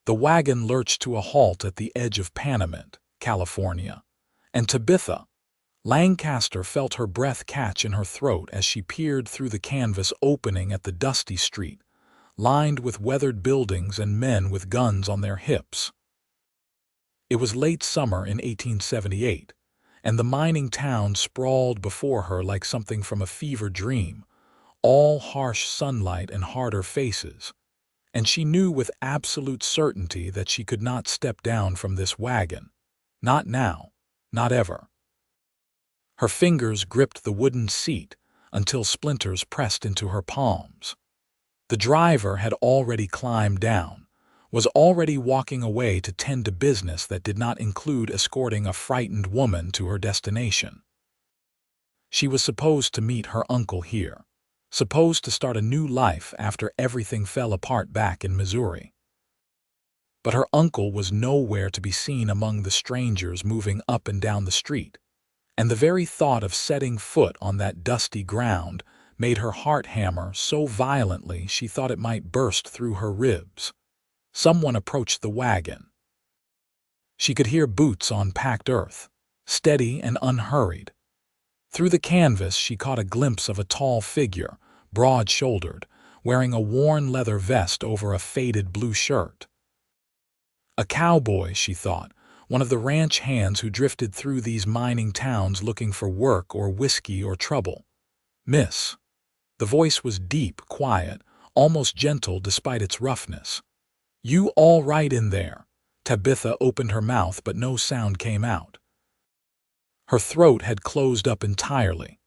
The wagon lurched to a halt at the edge of Panamint, California, and Tabitha Lancaster felt her breath catch in her throat as she peered through the canvas opening at the dusty street, lined with weathered buildings and men with guns on their hips. It was late summer in 1878, and the mining town sprawled before her like something from a fever dream, all harsh sunlight and harder faces, and she knew with absolute certainty that she could not step down from this wagon. Not now, not ever. Her fingers gripped the wooden seat until splinters pressed into her palms. The driver had already climbed down, was already walking away to tend to business that did not include escorting a frightened woman to her destination. She was supposed to meet her uncle here, supposed to start a new life after everything fell apart back in Missouri. But her uncle was nowhere to be seen among the strangers moving up and down the street, and the very thought of setting foot on that dusty ground made her heart hammer so violently she thought it might burst through her ribs. Someone approached the wagon. She could hear boots on packed earth, steady and unhurried. Through the canvas she caught a glimpse of a tall figure, broad-shouldered, wearing a worn leather vest over a faded blue shirt. A cowboy, she thought, one of the ranch hands who drifted through these mining towns looking for work or whiskey or trouble. "Miss." The voice was deep, quiet, almost gentle despite its roughness. "You all right in there?" Tabitha opened her mouth, but no sound came out. Her throat had closed up entirely.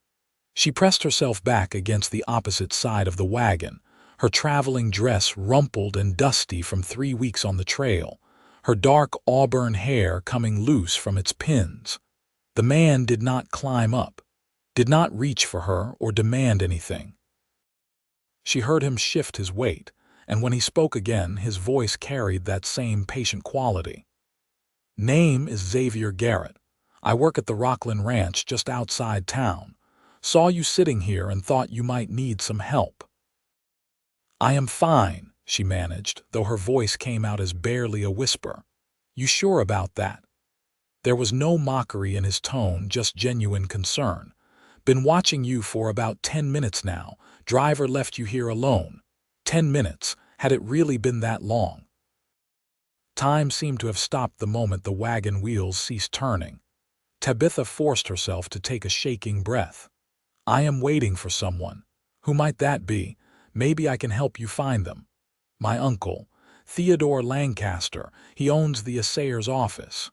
She pressed herself back against the opposite side of the wagon, her traveling dress rumpled and dusty from 3 weeks on the trail, her dark auburn hair coming loose from its pins. The man did not climb up, did not reach for her or demand anything. She heard him shift his weight, and when he spoke again, his voice carried that same patient quality. "Name is Xavier Garrett. I work at the Rockland Ranch just outside town. Saw you sitting here and thought you might need some help." "I am fine," she managed, though her voice came out as barely a whisper. "You sure about that?" There was no mockery in his tone, just genuine concern. "Been watching you for about 10 minutes now. Driver left you here alone. 10 minutes. Had it really been that long?" Time seemed to have stopped the moment the wagon wheels ceased turning. Tabitha forced herself to take a shaking breath. "I am waiting for someone. Who might that be? Maybe I can help you find them." "My uncle, Theodore Lancaster. He owns the assayer's office."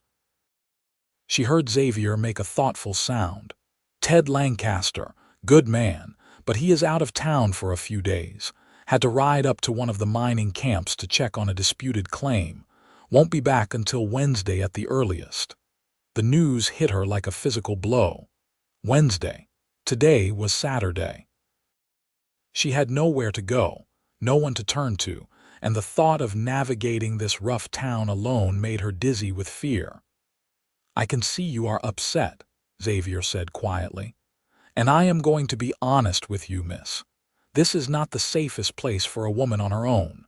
She heard Xavier make a thoughtful sound. "Ted Lancaster. Good man, but he is out of town for a few days. Had to ride up to one of the mining camps to check on a disputed claim. Won't be back until Wednesday at the earliest." The news hit her like a physical blow. Wednesday. Today was Saturday. She had nowhere to go, no one to turn to, and the thought of navigating this rough town alone made her dizzy with fear. "I can see you are upset," Xavier said quietly. "And I am going to be honest with you, miss. This is not the safest place for a woman on her own.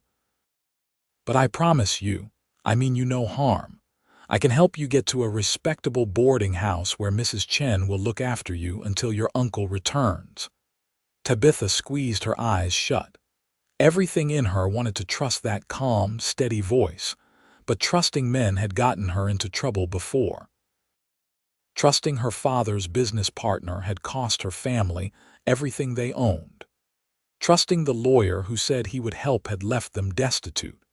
But I promise you, I mean you no harm. I can help you get to a respectable boarding house where Mrs. Chen will look after you until your uncle returns." Tabitha squeezed her eyes shut. Everything in her wanted to trust that calm, steady voice, but trusting men had gotten her into trouble before. Trusting her father's business partner had cost her family everything they owned. Trusting the lawyer who said he would help had left them destitute.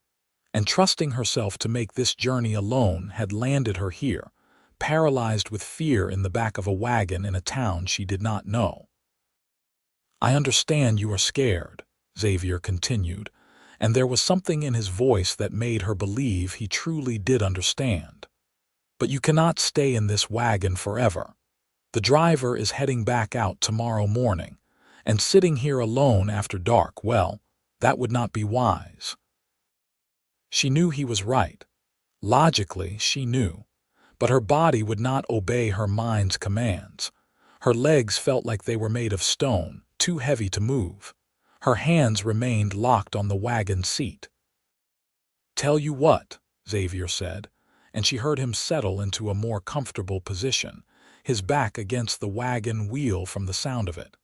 And trusting herself to make this journey alone had landed her here, paralyzed with fear in the back of a wagon in a town she did not know. "I understand you are scared," Xavier continued, and there was something in his voice that made her believe he truly did understand. "But you cannot stay in this wagon forever. The driver is heading back out tomorrow morning, and sitting here alone after dark, well, that would not be wise." She knew he was right. Logically, she knew. But her body would not obey her mind's commands. Her legs felt like they were made of stone, too heavy to move. Her hands remained locked on the wagon seat. Tell you what, Xavier said, and she heard him settle into a more comfortable position, his back against the wagon wheel from the sound of it.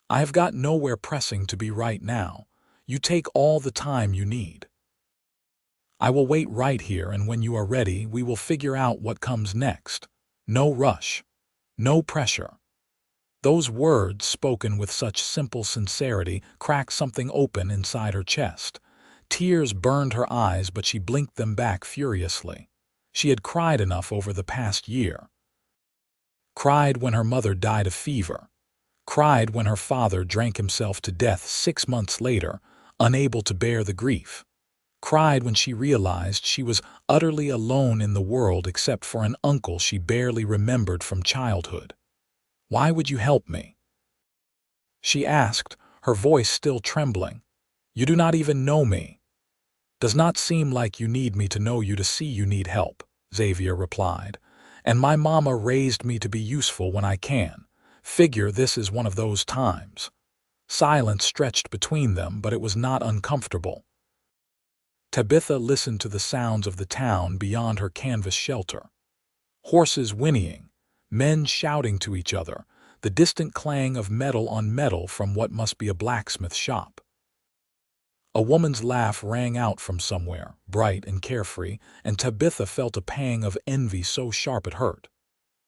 I have got nowhere pressing to be right now. You take all the time you need. I will wait right here, and when you are ready, we will figure out what comes next. No rush. No pressure. Those words, spoken with such simple sincerity, cracked something open inside her chest. Tears burned her eyes, but she blinked them back furiously. She had cried enough over the past year. Cried when her mother died of fever. Cried when her father drank himself to death 6 months later, unable to bear the grief. Cried when she realized she was utterly alone in the world except for an uncle she barely remembered from childhood. "Why would you help me?" she asked, her voice still trembling. "You do not even know me." "Does not seem like you need me to know you to see you need help," Xavier replied. "And my mama raised me to be useful when I can. Figure this is one of those times." Silence stretched between them, but it was not uncomfortable. Tabitha listened to the sounds of the town beyond her canvas shelter. Horses whinnying, men shouting to each other, the distant clang of metal on metal from what must be a blacksmith shop. A woman's laugh rang out from somewhere, bright and carefree, and Tabitha felt a pang of envy so sharp it hurt.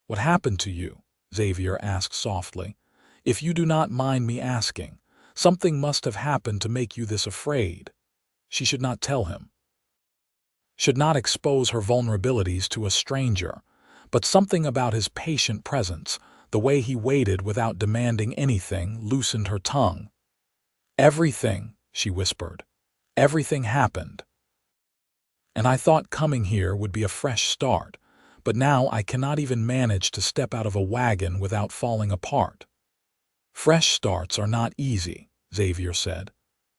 "What happened to you?" Xavier asked softly. "If you do not mind me asking, something must have happened to make you this afraid." She should not tell him. Should not expose her vulnerabilities to a stranger, but something about his patient presence, the way he waited without demanding anything, loosened her tongue. "Everything," she whispered. "Everything happened. And I thought coming here would be a fresh start, but now I cannot even manage to step out of a wagon without falling apart." "Fresh starts are not easy," Xavier said.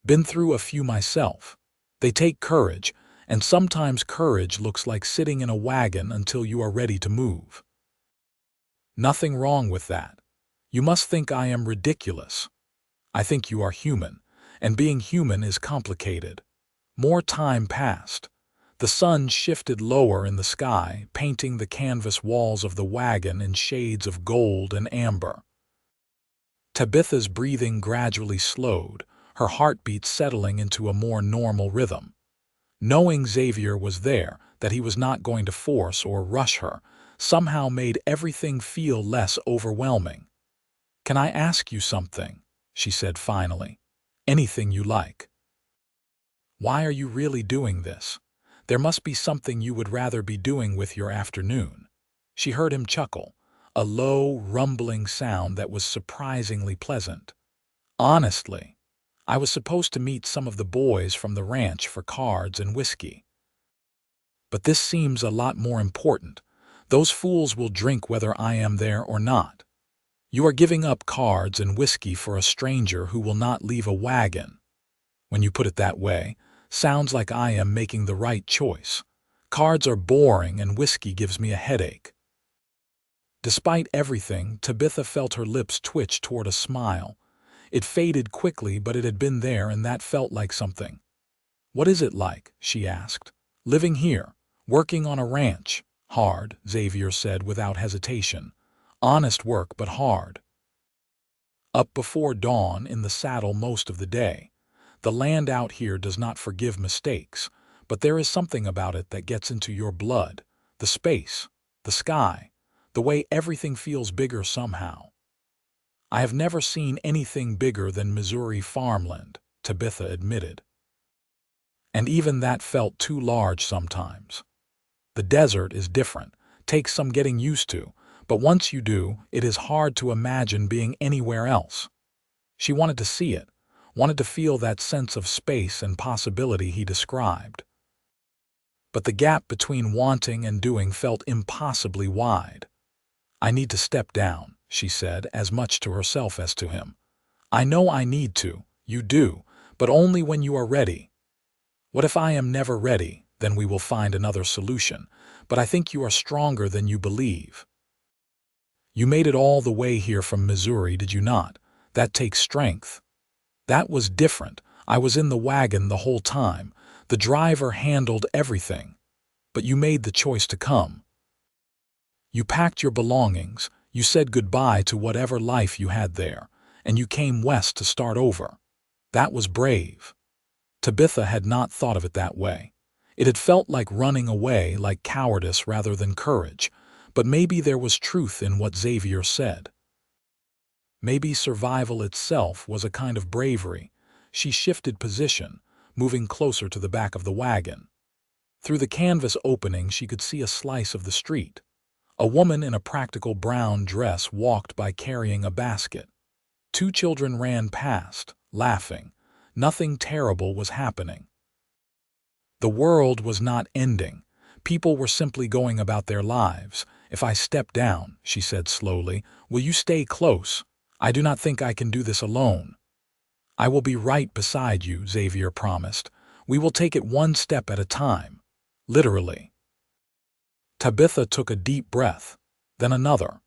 "Been through a few myself. They take courage, and sometimes courage looks like sitting in a wagon until you are ready to move." "Nothing wrong with that. You must think I am ridiculous. I think you are human, and being human is complicated." More time passed. The sun shifted lower in the sky, painting the canvas walls of the wagon in shades of gold and amber. Tabitha's breathing gradually slowed, her heartbeat settling into a more normal rhythm. Knowing Xavier was there, that he was not going to force or rush her, somehow made everything feel less overwhelming. "Can I ask you something?" she said finally. "Anything you like." "Why are you really doing this? There must be something you would rather be doing with your afternoon." She heard him chuckle, a low, rumbling sound that was surprisingly pleasant. "Honestly, I was supposed to meet some of the boys from the ranch for cards and whiskey. But this seems a lot more important. Those fools will drink whether I am there or not. You are giving up cards and whiskey for a stranger who will not leave a wagon. When you put it that way, sounds like I am making the right choice. Cards are boring and whiskey gives me a headache." Despite everything, Tabitha felt her lips twitch toward a smile. It faded quickly, but it had been there, and that felt like something. "What is it like?" she asked. "Living here, working on a ranch." "Hard," Xavier said without hesitation. "Honest work, but hard. Up before dawn, in the saddle most of the day. The land out here does not forgive mistakes, but there is something about it that gets into your blood. The space, the sky, the way everything feels bigger somehow." "I have never seen anything bigger than Missouri farmland," Tabitha admitted. "And even that felt too large sometimes. The desert is different, takes some getting used to, but once you do, it is hard to imagine being anywhere else." She wanted to see it, wanted to feel that sense of space and possibility he described. But the gap between wanting and doing felt impossibly wide. "I need to step down," she said, as much to herself as to him. "I know I need to, you do, but only when you are ready." "What if I am never ready? Then we will find another solution. But I think you are stronger than you believe. You made it all the way here from Missouri, did you not? That takes strength." "That was different. I was in the wagon the whole time. The The driver handled everything, but you made the choice to come. You packed your belongings, you said goodbye to whatever life you had there, and you came west to start over. That was brave. Tabitha had not thought of it that way. It had felt like running away, like cowardice rather than courage, but maybe there was truth in what Xavier said. Maybe survival itself was a kind of bravery. She shifted position, moving closer to the back of the wagon. Through the canvas opening she could see a slice of the street. A woman in a practical brown dress walked by carrying a basket. 2 children ran past, laughing. Nothing terrible was happening. The world was not ending. People were simply going about their lives. "If I step down," she said slowly, "will you stay close? I do not think I can do this alone." "I will be right beside you," Xavier promised. "We will take it one step at a time." Literally. Tabitha took a deep breath, then another.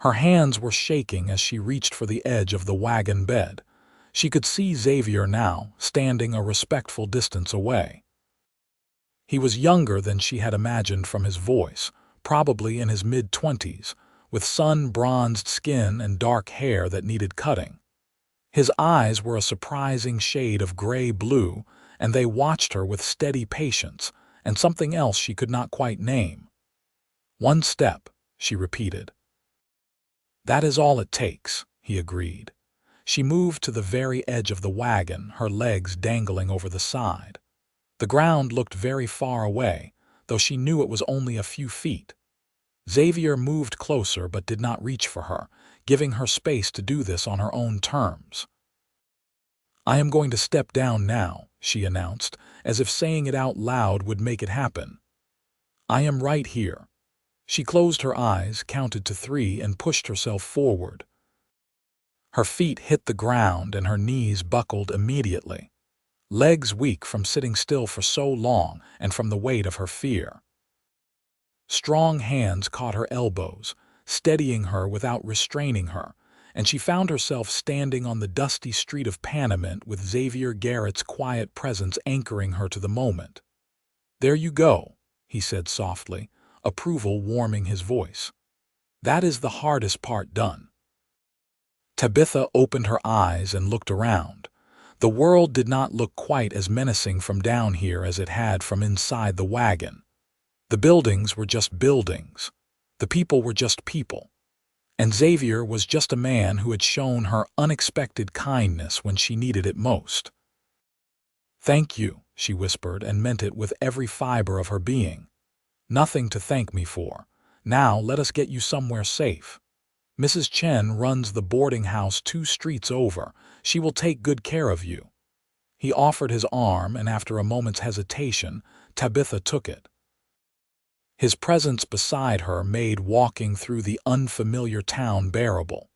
Her hands were shaking as she reached for the edge of the wagon bed. She could see Xavier now, standing a respectful distance away. He was younger than she had imagined from his voice, probably in his mid-20s, with sun-bronzed skin and dark hair that needed cutting. His eyes were a surprising shade of gray-blue, and they watched her with steady patience and something else she could not quite name. "One step," she repeated. "That is all it takes," he agreed. She moved to the very edge of the wagon, her legs dangling over the side. The ground looked very far away, though she knew it was only a few feet. Xavier moved closer but did not reach for her, giving her space to do this on her own terms. "I am going to step down now," she announced, as if saying it out loud would make it happen. "I am right here." She closed her eyes, counted to 3, and pushed herself forward. Her feet hit the ground and her knees buckled immediately. Legs weak from sitting still for so long and from the weight of her fear. Strong hands caught her elbows, steadying her without restraining her, and she found herself standing on the dusty street of Panamint with Xavier Garrett's quiet presence anchoring her to the moment. "There you go," he said softly, approval warming his voice. "That is the hardest part done." Tabitha opened her eyes and looked around. The world did not look quite as menacing from down here as it had from inside the wagon. The buildings were just buildings. The people were just people. And Xavier was just a man who had shown her unexpected kindness when she needed it most. "Thank you," she whispered, and meant it with every fiber of her being. "Nothing to thank me for. Now let us get you somewhere safe. Mrs. Chen runs the boarding house 2 streets over. She will take good care of you." He offered his arm, and after a moment's hesitation, Tabitha took it. His presence beside her made walking through the unfamiliar town bearable.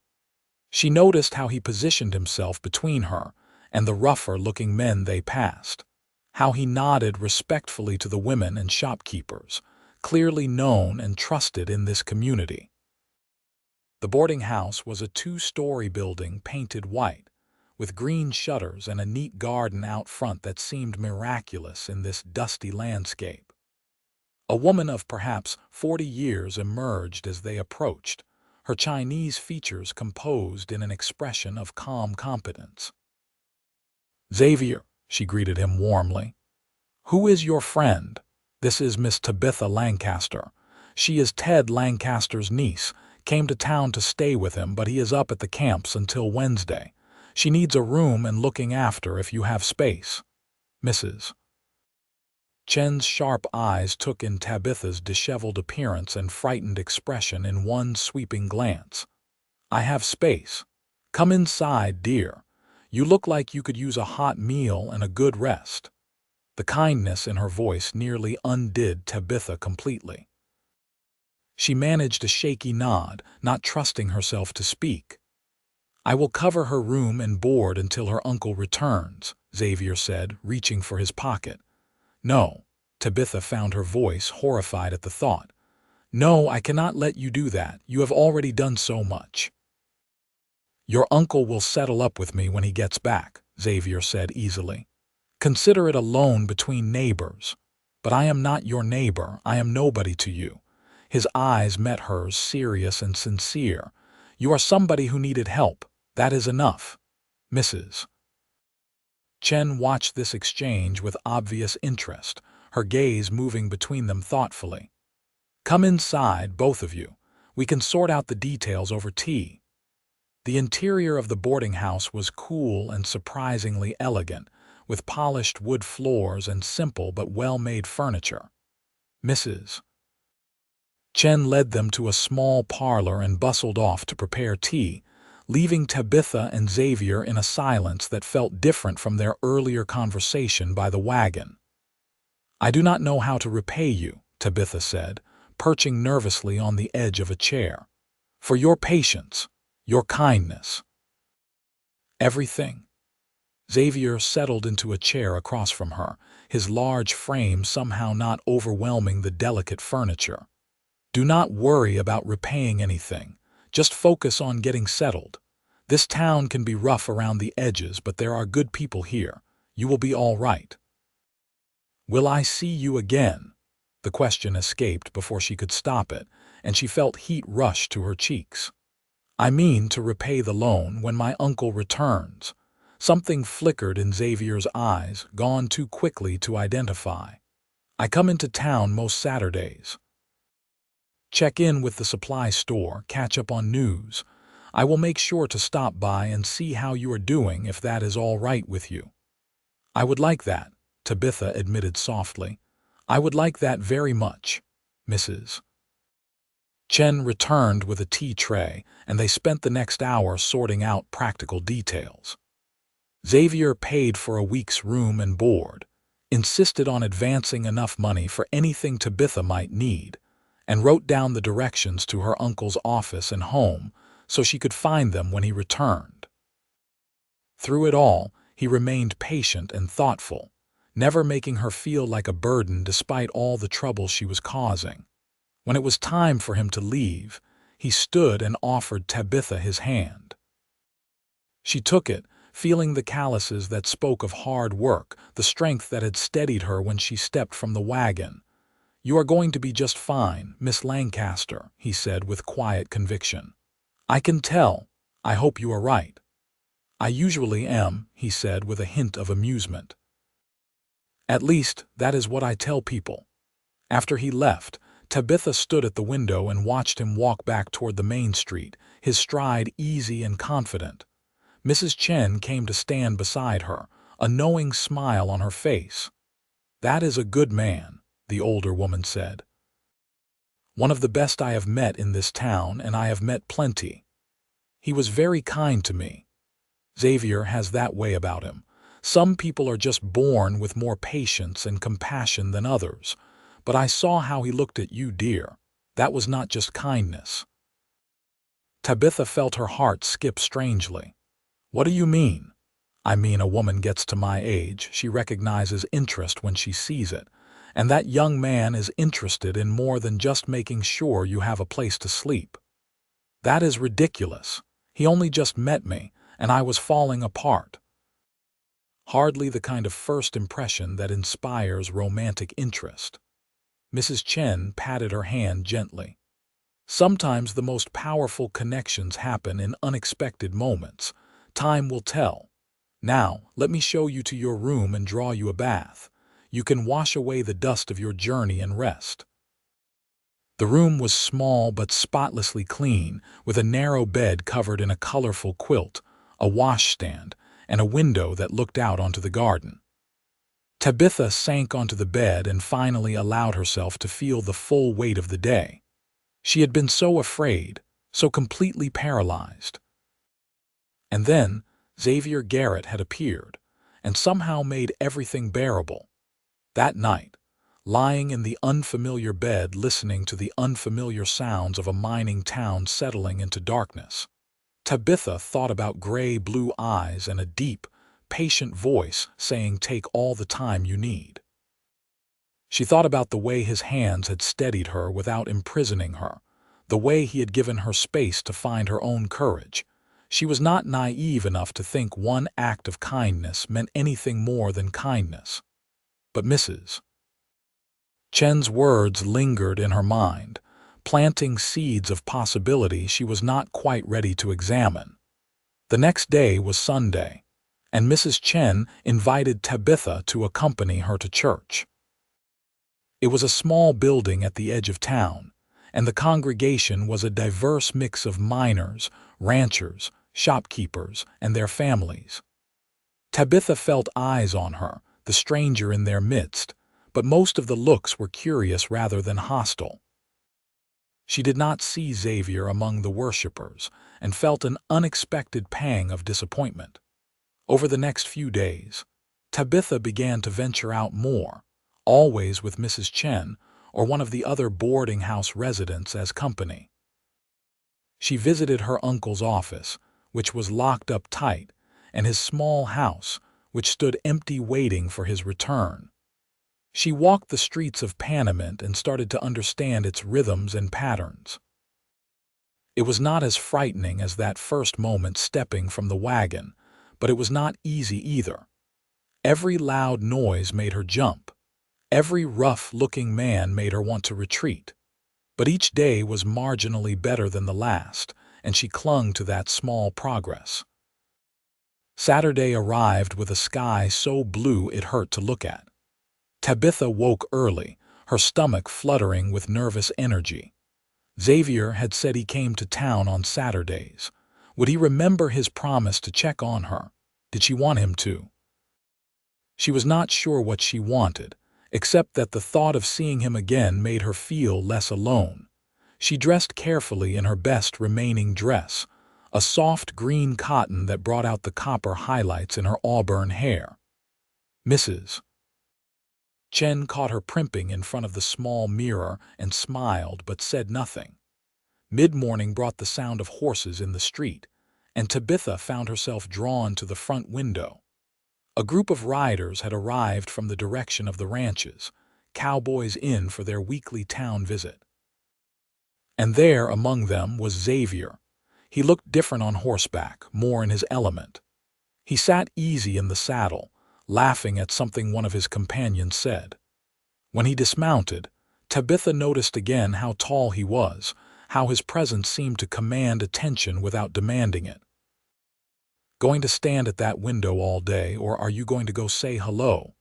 She noticed how he positioned himself between her and the rougher-looking men they passed, how he nodded respectfully to the women and shopkeepers, clearly known and trusted in this community. The boarding house was a 2-story building painted white, with green shutters and a neat garden out front that seemed miraculous in this dusty landscape. A woman of perhaps 40 years emerged as they approached, her Chinese features composed in an expression of calm competence. "Xavier," she greeted him warmly. "Who is your friend?" "This is Miss Tabitha Lancaster. She is Ted Lancaster's niece. Came to town to stay with him, but he is up at the camps until Wednesday. She needs a room and looking after if you have space. Mrs. Chen's sharp eyes took in Tabitha's disheveled appearance and frightened expression in one sweeping glance. "I have space. Come inside, dear. You look like you could use a hot meal and a good rest." The kindness in her voice nearly undid Tabitha completely. She managed a shaky nod, not trusting herself to speak. "I will cover her room and board until her uncle returns," Xavier said, reaching for his pocket. "No," Tabitha found her voice horrified at the thought. "No, I cannot let you do that. You have already done so much." "Your uncle will settle up with me when he gets back," Xavier said easily. Consider it a loan between neighbors. But I am not your neighbor. I am nobody to you. His eyes met hers, serious and sincere. You are somebody who needed help. That is enough. Mrs. Chen watched this exchange with obvious interest, her gaze moving between them thoughtfully. Come inside, both of you. We can sort out the details over tea. The interior of the boarding house was cool and surprisingly elegant, with polished wood floors and simple but well-made furniture. Mrs. Chen led them to a small parlor and bustled off to prepare tea, leaving Tabitha and Xavier in a silence that felt different from their earlier conversation by the wagon. I do not know how to repay you, Tabitha said, perching nervously on the edge of a chair. For your patience, your kindness. Everything. Xavier settled into a chair across from her, his large frame somehow not overwhelming the delicate furniture. Do not worry about repaying anything. Just focus on getting settled. This town can be rough around the edges, but there are good people here. You will be all right. Will I see you again? The question escaped before she could stop it, and she felt heat rush to her cheeks. I mean to repay the loan when my uncle returns. Something flickered in Xavier's eyes, gone too quickly to identify. I come into town most Saturdays. Check in with the supply store, catch up on news. I will make sure to stop by and see how you are doing if that is all right with you. I would like that, Tabitha admitted softly. I would like that very much, Mrs. Chen returned with a tea tray, and they spent the next hour sorting out practical details. Xavier paid for a week's room and board, insisted on advancing enough money for anything Tabitha might need, and wrote down the directions to her uncle's office and home so she could find them when he returned. Through it all, he remained patient and thoughtful, never making her feel like a burden despite all the trouble she was causing. When it was time for him to leave, he stood and offered Tabitha his hand. She took it, feeling the calluses that spoke of hard work, the strength that had steadied her when she stepped from the wagon. You are going to be just fine, Miss Lancaster, he said with quiet conviction. I can tell. I hope you are right. I usually am, he said with a hint of amusement. At least, that is what I tell people. After he left, Tabitha stood at the window and watched him walk back toward the main street, his stride easy and confident. Mrs. Chen came to stand beside her, a knowing smile on her face. That is a good man, the older woman said. One of the best I have met in this town, and I have met plenty. He was very kind to me. Xavier has that way about him. Some people are just born with more patience and compassion than others. But I saw how he looked at you, dear. That was not just kindness. Tabitha felt her heart skip strangely. What do you mean? I mean, a woman gets to my age, she recognizes interest when she sees it. And that young man is interested in more than just making sure you have a place to sleep. That is ridiculous. He only just met me, and I was falling apart. Hardly the kind of first impression that inspires romantic interest. Mrs. Chen patted her hand gently. Sometimes the most powerful connections happen in unexpected moments. Time will tell. Now, let me show you to your room and draw you a bath. You can wash away the dust of your journey and rest. The room was small but spotlessly clean, with a narrow bed covered in a colorful quilt, a washstand, and a window that looked out onto the garden. Tabitha sank onto the bed and finally allowed herself to feel the full weight of the day. She had been so afraid, so completely paralyzed. And then Xavier Garrett had appeared, and somehow made everything bearable. That night, lying in the unfamiliar bed listening to the unfamiliar sounds of a mining town settling into darkness, Tabitha thought about gray-blue eyes and a deep, patient voice saying, "Take all the time you need." She thought about the way his hands had steadied her without imprisoning her, the way he had given her space to find her own courage. She was not naive enough to think one act of kindness meant anything more than kindness. But Mrs. Chen's words lingered in her mind, planting seeds of possibility she was not quite ready to examine. The next day was Sunday, and Mrs. Chen invited Tabitha to accompany her to church. It was a small building at the edge of town, and the congregation was a diverse mix of miners, ranchers, shopkeepers, and their families. Tabitha felt eyes on her, the stranger in their midst, but most of the looks were curious rather than hostile. She did not see Xavier among the worshippers and felt an unexpected pang of disappointment. Over the next few days, Tabitha began to venture out more, always with Mrs. Chen or one of the other boarding house residents as company. She visited her uncle's office, which was locked up tight, and his small house, which stood empty waiting for his return. She walked the streets of Panamint and started to understand its rhythms and patterns. It was not as frightening as that first moment stepping from the wagon, but it was not easy either. Every loud noise made her jump. Every rough-looking man made her want to retreat. But each day was marginally better than the last, and she clung to that small progress. Saturday arrived with a sky so blue it hurt to look at. Tabitha woke early, her stomach fluttering with nervous energy. Xavier had said he came to town on Saturdays. Would he remember his promise to check on her? Did she want him to? She was not sure what she wanted, except that the thought of seeing him again made her feel less alone. She dressed carefully in her best remaining dress, a soft green cotton that brought out the copper highlights in her auburn hair. Mrs. Chen caught her primping in front of the small mirror and smiled but said nothing. Mid-morning brought the sound of horses in the street, and Tabitha found herself drawn to the front window. A group of riders had arrived from the direction of the ranches, cowboys in for their weekly town visit. And there among them was Xavier. He looked different on horseback, more in his element. He sat easy in the saddle, laughing at something one of his companions said. When he dismounted, Tabitha noticed again how tall he was, how his presence seemed to command attention without demanding it. "Going to stand at that window all day, or are you going to go say hello?"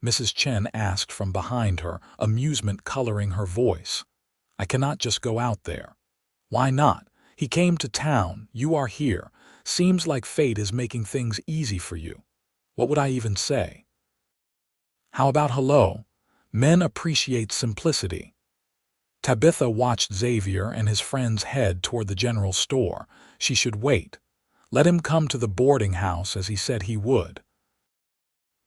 Mrs. Chen asked from behind her, amusement coloring her voice. "I cannot just go out there." "Why not? He came to town, you are here. Seems like fate is making things easy for you. What would I even say?" "How about hello? Men appreciate simplicity." Tabitha watched Xavier and his friends head toward the general store. She should wait. Let him come to the boarding house as he said he would.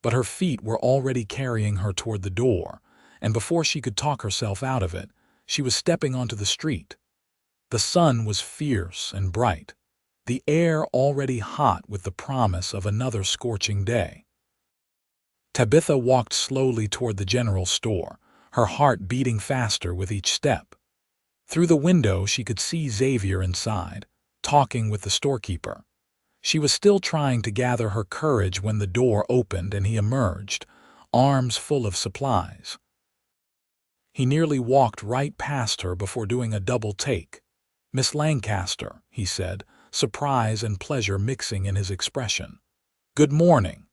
But her feet were already carrying her toward the door, and before she could talk herself out of it, she was stepping onto the street. The sun was fierce and bright, the air already hot with the promise of another scorching day. Tabitha walked slowly toward the general store, her heart beating faster with each step. Through the window she could see Xavier inside, talking with the storekeeper. She was still trying to gather her courage when the door opened and he emerged, arms full of supplies. He nearly walked right past her before doing a double take. "Miss Lancaster," he said, surprise and pleasure mixing in his expression. "Good morning."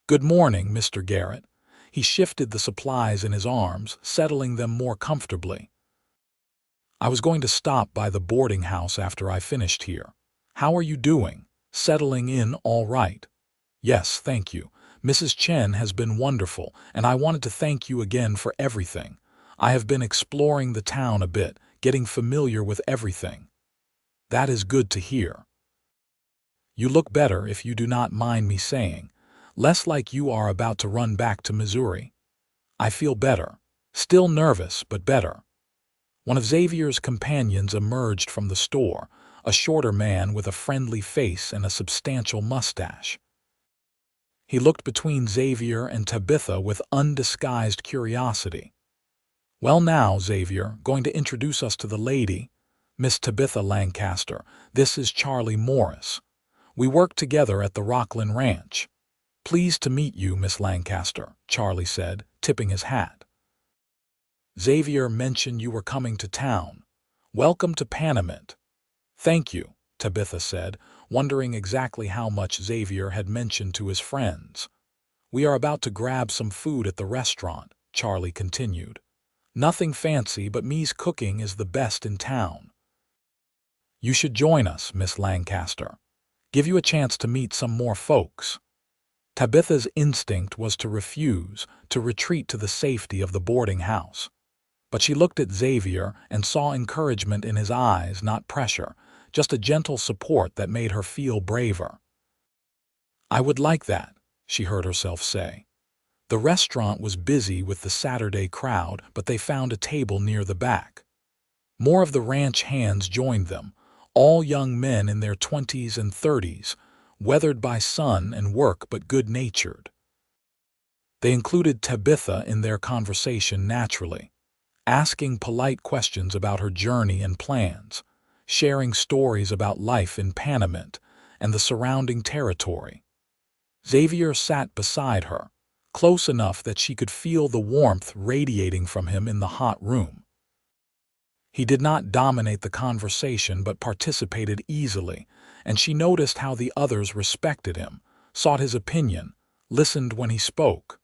"Good morning, Mr. Garrett." He shifted the supplies in his arms, settling them more comfortably. "I was going to stop by the boarding house after I finished here. How are you doing? Settling in all right?" "Yes, thank you. Mrs. Chen has been wonderful, and I wanted to thank you again for everything. I have been exploring the town a bit, getting familiar with everything." "That is good to hear. You look better, if you do not mind me saying. Less like you are about to run back to Missouri." "I feel better. Still nervous, but better." One of Xavier's companions emerged from the store, a shorter man with a friendly face and a substantial mustache. He looked between Xavier and Tabitha with undisguised curiosity. "Well now, Xavier, going to introduce us to the lady, Miss Tabitha Lancaster. This is Charlie Morris. We work together at the Rockland Ranch. Pleased to meet you, Miss Lancaster, Charlie said, tipping his hat. Xavier mentioned you were coming to town. Welcome to Panamint. Thank you, Tabitha said, wondering exactly how much Xavier had mentioned to his friends. We are about to grab some food at the restaurant, Charlie continued. Nothing fancy, but me's cooking is the best in town. You should join us, Miss Lancaster. Give you a chance to meet some more folks. Tabitha's instinct was to refuse, to retreat to the safety of the boarding house. But she looked at Xavier and saw encouragement in his eyes, not pressure, just a gentle support that made her feel braver. I would like that, she heard herself say. The restaurant was busy with the Saturday crowd, but they found a table near the back. More of the ranch hands joined them, all young men in their 20s and 30s, weathered by sun and work but good-natured. They included Tabitha in their conversation naturally, asking polite questions about her journey and plans, sharing stories about life in Panamint and the surrounding territory. Xavier sat beside her, close enough that she could feel the warmth radiating from him in the hot room. He did not dominate the conversation but participated easily, and she noticed how the others respected him, sought his opinion, listened when he spoke.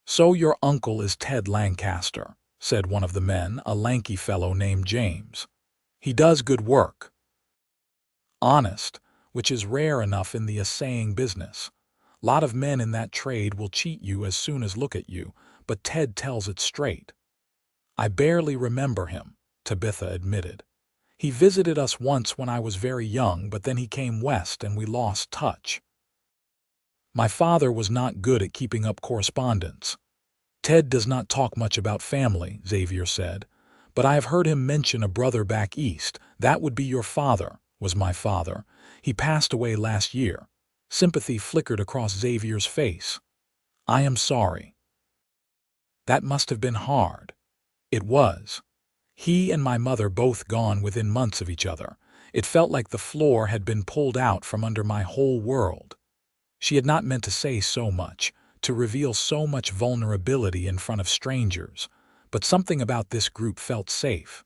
So your uncle is Ted Lancaster, said one of the men, a lanky fellow named James. He does good work. Honest, which is rare enough in the assaying business. Lot of men in that trade will cheat you as soon as look at you, but Ted tells it straight. I barely remember him, Tabitha admitted. He visited us once when I was very young, but then he came west and we lost touch. My father was not good at keeping up correspondence. Ted does not talk much about family, Xavier said, but I have heard him mention a brother back east. That would be your father, was my father. He passed away last year. Sympathy flickered across Xavier's face. I am sorry. That must have been hard. It was. He and my mother both gone within months of each other. It felt like the floor had been pulled out from under my whole world. She had not meant to say so much, to reveal so much vulnerability in front of strangers, but something about this group felt safe.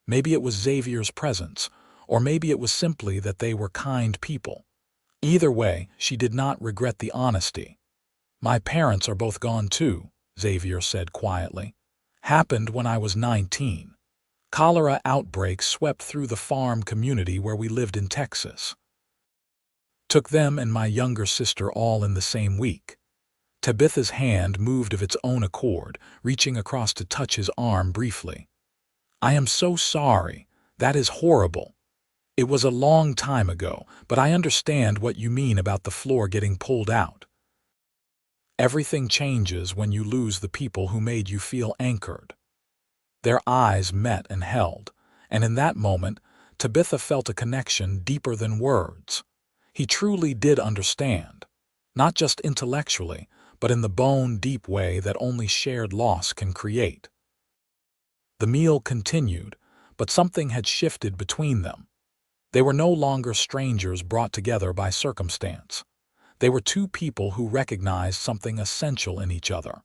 Maybe it was Xavier's presence, or maybe it was simply that they were kind people. Either way, she did not regret the honesty. My parents are both gone too, Xavier said quietly. Happened when I was 19. Cholera outbreaks swept through the farm community where we lived in Texas. Took them and my younger sister all in the same week. Tabitha's hand moved of its own accord, reaching across to touch his arm briefly. I am so sorry. That is horrible. It was a long time ago, but I understand what you mean about the floor getting pulled out. Everything changes when you lose the people who made you feel anchored. Their eyes met and held, and in that moment, Tabitha felt a connection deeper than words. He truly did understand, not just intellectually, but in the bone-deep way that only shared loss can create. The meal continued, but something had shifted between them. They were no longer strangers brought together by circumstance. They were two people who recognized something essential in each other.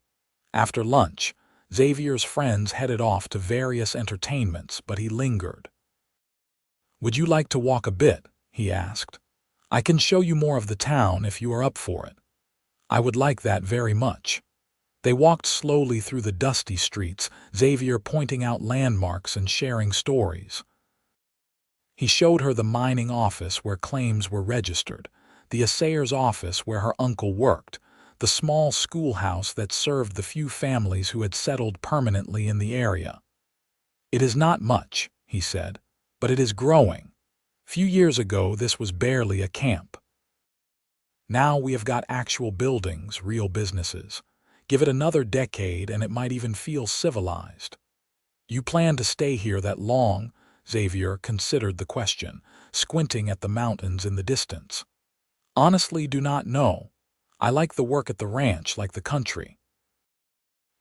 After lunch, Xavier's friends headed off to various entertainments, but he lingered. Would you like to walk a bit? He asked. I can show you more of the town if you are up for it. I would like that very much. They walked slowly through the dusty streets, Xavier pointing out landmarks and sharing stories. He showed her the mining office where claims were registered, the assayer's office where her uncle worked, the small schoolhouse that served the few families who had settled permanently in the area. It is not much, he said, but it is growing. Few years ago, this was barely a camp. Now we have got actual buildings, real businesses. Give it another decade and it might even feel civilized. You plan to stay here that long? Xavier considered the question, squinting at the mountains in the distance. Honestly, do not know. I like the work at the ranch like the country.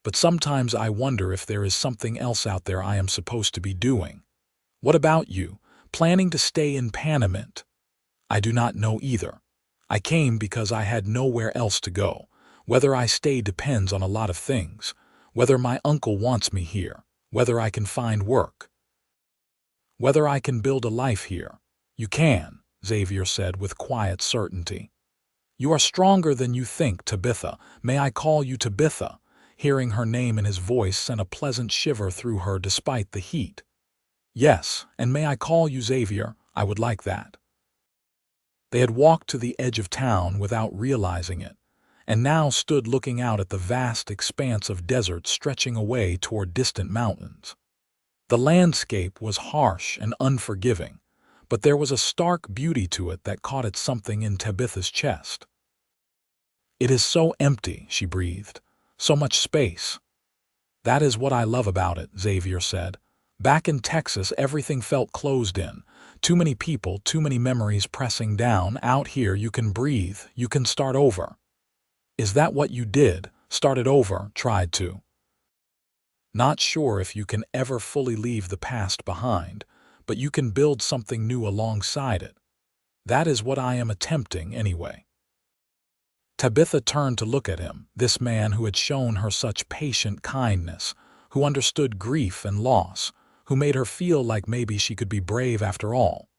But sometimes I wonder if there is something else out there I am supposed to be doing. What about you? Planning to stay in Panamint? I do not know either. I came because I had nowhere else to go. Whether I stay depends on a lot of things. Whether my uncle wants me here, whether I can find work, whether I can build a life here. You can, Xavier said with quiet certainty. You are stronger than you think, Tabitha. May I call you Tabitha? Hearing her name in his voice sent a pleasant shiver through her despite the heat. Yes, and may I call you Xavier? I would like that. They had walked to the edge of town without realizing it, and now stood looking out at the vast expanse of desert stretching away toward distant mountains. The landscape was harsh and unforgiving, but there was a stark beauty to it that caught at something in Tabitha's chest. It is so empty, she breathed. So much space. That is what I love about it, Xavier said. Back in Texas, everything felt closed in. Too many people, too many memories pressing down. Out here, you can breathe, you can start over. Is that what you did? Started over, tried to? Not sure if you can ever fully leave the past behind, but you can build something new alongside it. That is what I am attempting anyway. Tabitha turned to look at him, this man who had shown her such patient kindness, who understood grief and loss, who made her feel like maybe she could be brave after all.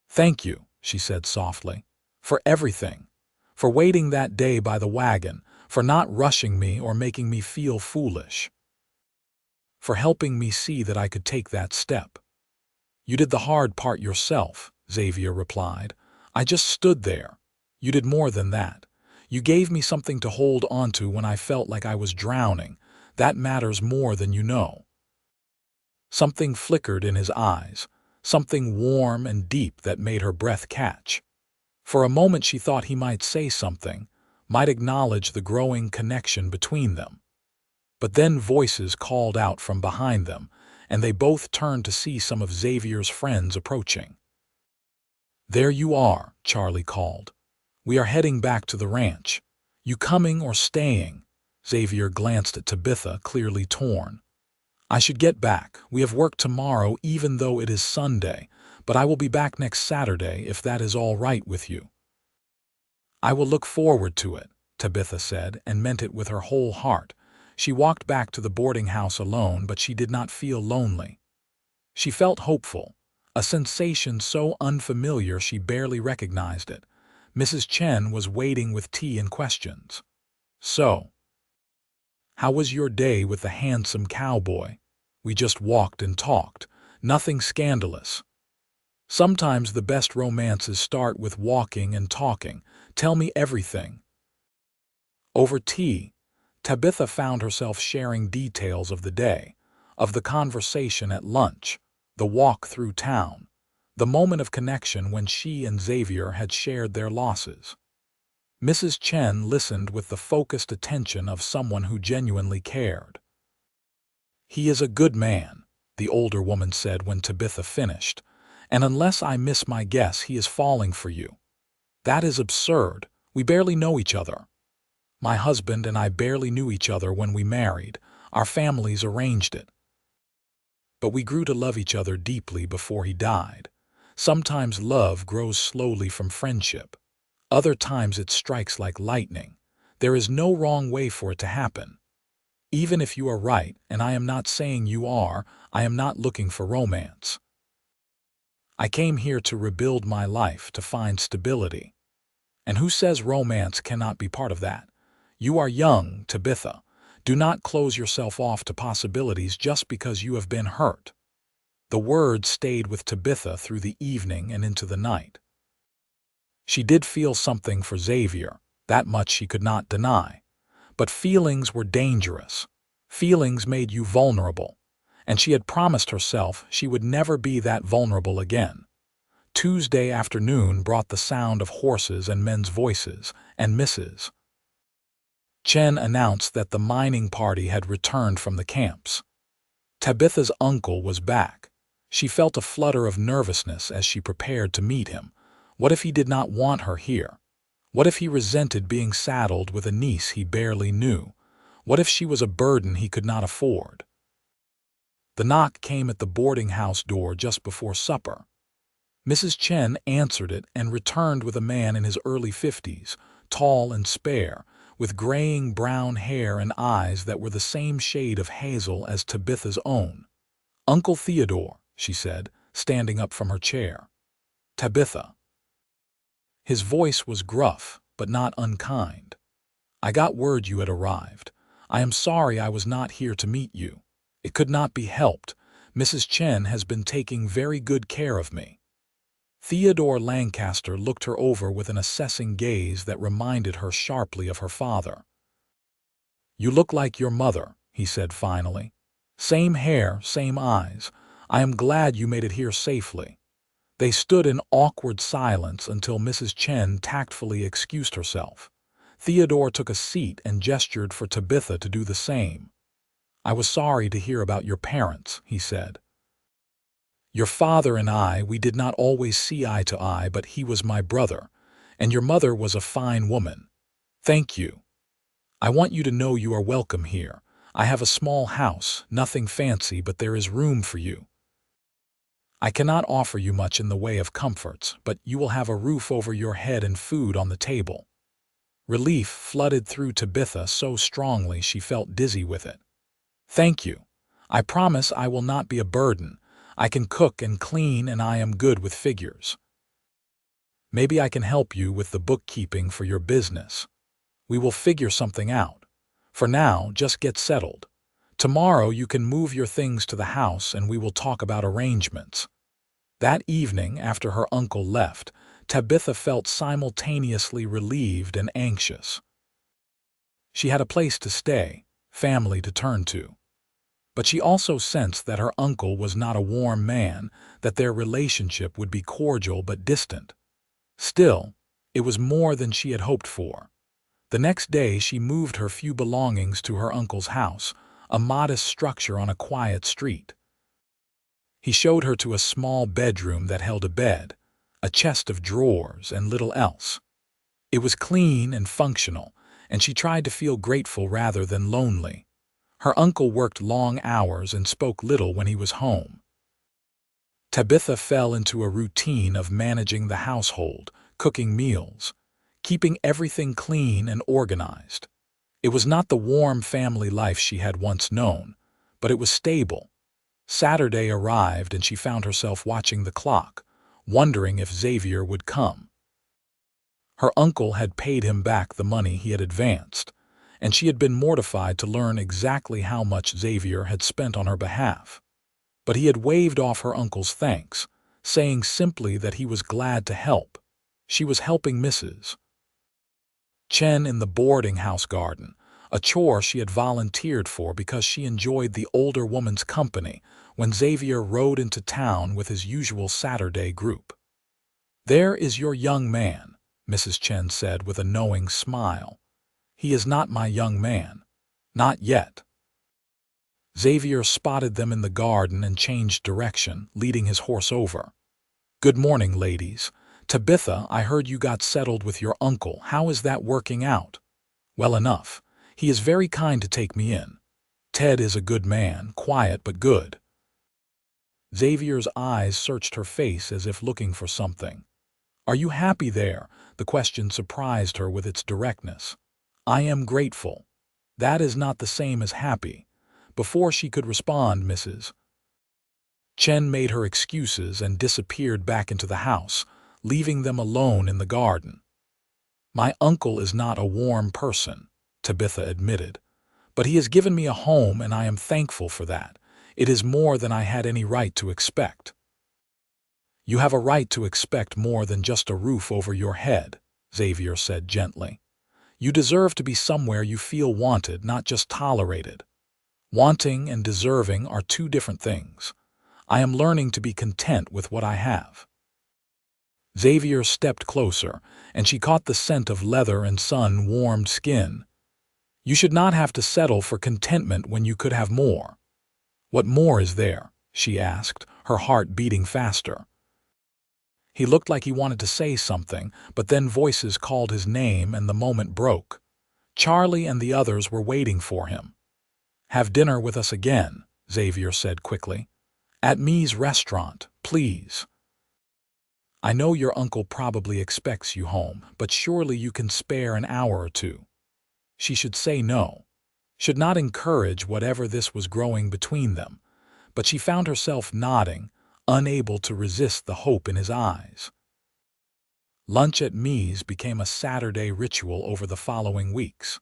Thank you, she said softly, for everything, for waiting that day by the wagon, for not rushing me or making me feel foolish, for helping me see that I could take that step. You did the hard part yourself, Xavier replied. I just stood there. You did more than that. You gave me something to hold onto when I felt like I was drowning. That matters more than you know. Something flickered in his eyes, something warm and deep that made her breath catch. For a moment she thought he might say something, might acknowledge the growing connection between them. But then voices called out from behind them, and they both turned to see some of Xavier's friends approaching. There you are, Charlie called. We are heading back to the ranch. You coming or staying? Xavier glanced at Tabitha, clearly torn. I should get back. We have work tomorrow even though it is Sunday, but I will be back next Saturday if that is all right with you. I will look forward to it, Tabitha said, and meant it with her whole heart. She walked back to the boarding house alone, but she did not feel lonely. She felt hopeful, a sensation so unfamiliar she barely recognized it. Mrs. Chen was waiting with tea and questions. So, how was your day with the handsome cowboy? We just walked and talked. Nothing scandalous. Sometimes the best romances start with walking and talking. Tell me everything. Over tea, Tabitha found herself sharing details of the day, of the conversation at lunch, the walk through town, the moment of connection when she and Xavier had shared their losses. Mrs. Chen listened with the focused attention of someone who genuinely cared. He is a good man, the older woman said when Tabitha finished, and unless I miss my guess, he is falling for you. That is absurd. We barely know each other. My husband and I barely knew each other when we married. Our families arranged it. But we grew to love each other deeply before he died. Sometimes love grows slowly from friendship. Other times it strikes like lightning. There is no wrong way for it to happen. Even if you are right, and I am not saying you are, I am not looking for romance. I came here to rebuild my life, to find stability. And who says romance cannot be part of that? You are young, Tabitha. Do not close yourself off to possibilities just because you have been hurt. The words stayed with Tabitha through the evening and into the night. She did feel something for Xavier, that much she could not deny. But feelings were dangerous. Feelings made you vulnerable. And she had promised herself she would never be that vulnerable again. Tuesday afternoon brought the sound of horses and men's voices, and Mrs. Chen announced that the mining party had returned from the camps. Tabitha's uncle was back. She felt a flutter of nervousness as she prepared to meet him. What if he did not want her here? What if he resented being saddled with a niece he barely knew? What if she was a burden he could not afford? The knock came at the boarding house door just before supper. Mrs. Chen answered it and returned with a man in his early 50s, tall and spare, with graying brown hair and eyes that were the same shade of hazel as Tabitha's own. "Uncle Theodore," she said, standing up from her chair. "Tabitha." His voice was gruff, but not unkind. "I got word you had arrived. I am sorry I was not here to meet you. It could not be helped. Mrs. Chen has been taking very good care of me." Theodore Lancaster looked her over with an assessing gaze that reminded her sharply of her father. "You look like your mother," he said finally. "Same hair, same eyes. I am glad you made it here safely." They stood in awkward silence until Mrs. Chen tactfully excused herself. Theodore took a seat and gestured for Tabitha to do the same. "I was sorry to hear about your parents," he said. "Your father and we did not always see eye to eye, but he was my brother, and your mother was a fine woman. Thank you. I want you to know you are welcome here. I have a small house, nothing fancy, but there is room for you. I cannot offer you much in the way of comforts, but you will have a roof over your head and food on the table." Relief flooded through Tabitha so strongly she felt dizzy with it. "Thank you. I promise I will not be a burden. I can cook and clean, and I am good with figures. Maybe I can help you with the bookkeeping for your business. We will figure something out. For now, just get settled. Tomorrow you can move your things to the house and we will talk about arrangements." That evening, after her uncle left, Tabitha felt simultaneously relieved and anxious. She had a place to stay, family to turn to. But she also sensed that her uncle was not a warm man, that their relationship would be cordial but distant. Still, it was more than she had hoped for. The next day she moved her few belongings to her uncle's house, a modest structure on a quiet street. He showed her to a small bedroom that held a bed, a chest of drawers, and little else. It was clean and functional, and she tried to feel grateful rather than lonely. Her uncle worked long hours and spoke little when he was home. Tabitha fell into a routine of managing the household, cooking meals, keeping everything clean and organized. It was not the warm family life she had once known, but it was stable. Saturday arrived and she found herself watching the clock, wondering if Xavier would come. Her uncle had paid him back the money he had advanced, and she had been mortified to learn exactly how much Xavier had spent on her behalf. But he had waved off her uncle's thanks, saying simply that he was glad to help. She was helping Mrs. Chen in the boarding house garden, a chore she had volunteered for because she enjoyed the older woman's company, when Xavier rode into town with his usual Saturday group. "There is your young man," Mrs. Chen said with a knowing smile. "He is not my young man. Not yet." Xavier spotted them in the garden and changed direction, leading his horse over. "Good morning, ladies. Tabitha, I heard you got settled with your uncle. How is that working out?" "Well enough. He is very kind to take me in. Ted is a good man, quiet but good." Xavier's eyes searched her face as if looking for something. "Are you happy there?" The question surprised her with its directness. "I am grateful." That is not the same as happy. Before she could respond, Mrs. Chen made her excuses and disappeared back into the house, leaving them alone in the garden. "My uncle is not a warm person," Tabitha admitted, "but he has given me a home and I am thankful for that. It is more than I had any right to expect." "You have a right to expect more than just a roof over your head," Xavier said gently. "You deserve to be somewhere you feel wanted, not just tolerated. Wanting and deserving are two different things. I am learning to be content with what I have." Xavier stepped closer, and she caught the scent of leather and sun-warmed skin. "You should not have to settle for contentment when you could have more." "What more is there?" she asked, her heart beating faster. He looked like he wanted to say something, but then voices called his name and the moment broke. Charlie and the others were waiting for him. "Have dinner with us again," Xavier said quickly. "At Me's restaurant, please." I know your uncle probably expects you home, but surely you can spare an hour or two. She should say no, should not encourage whatever this was growing between them, but she found herself nodding, unable to resist the hope in his eyes. Lunch at Me's became a Saturday ritual over the following weeks.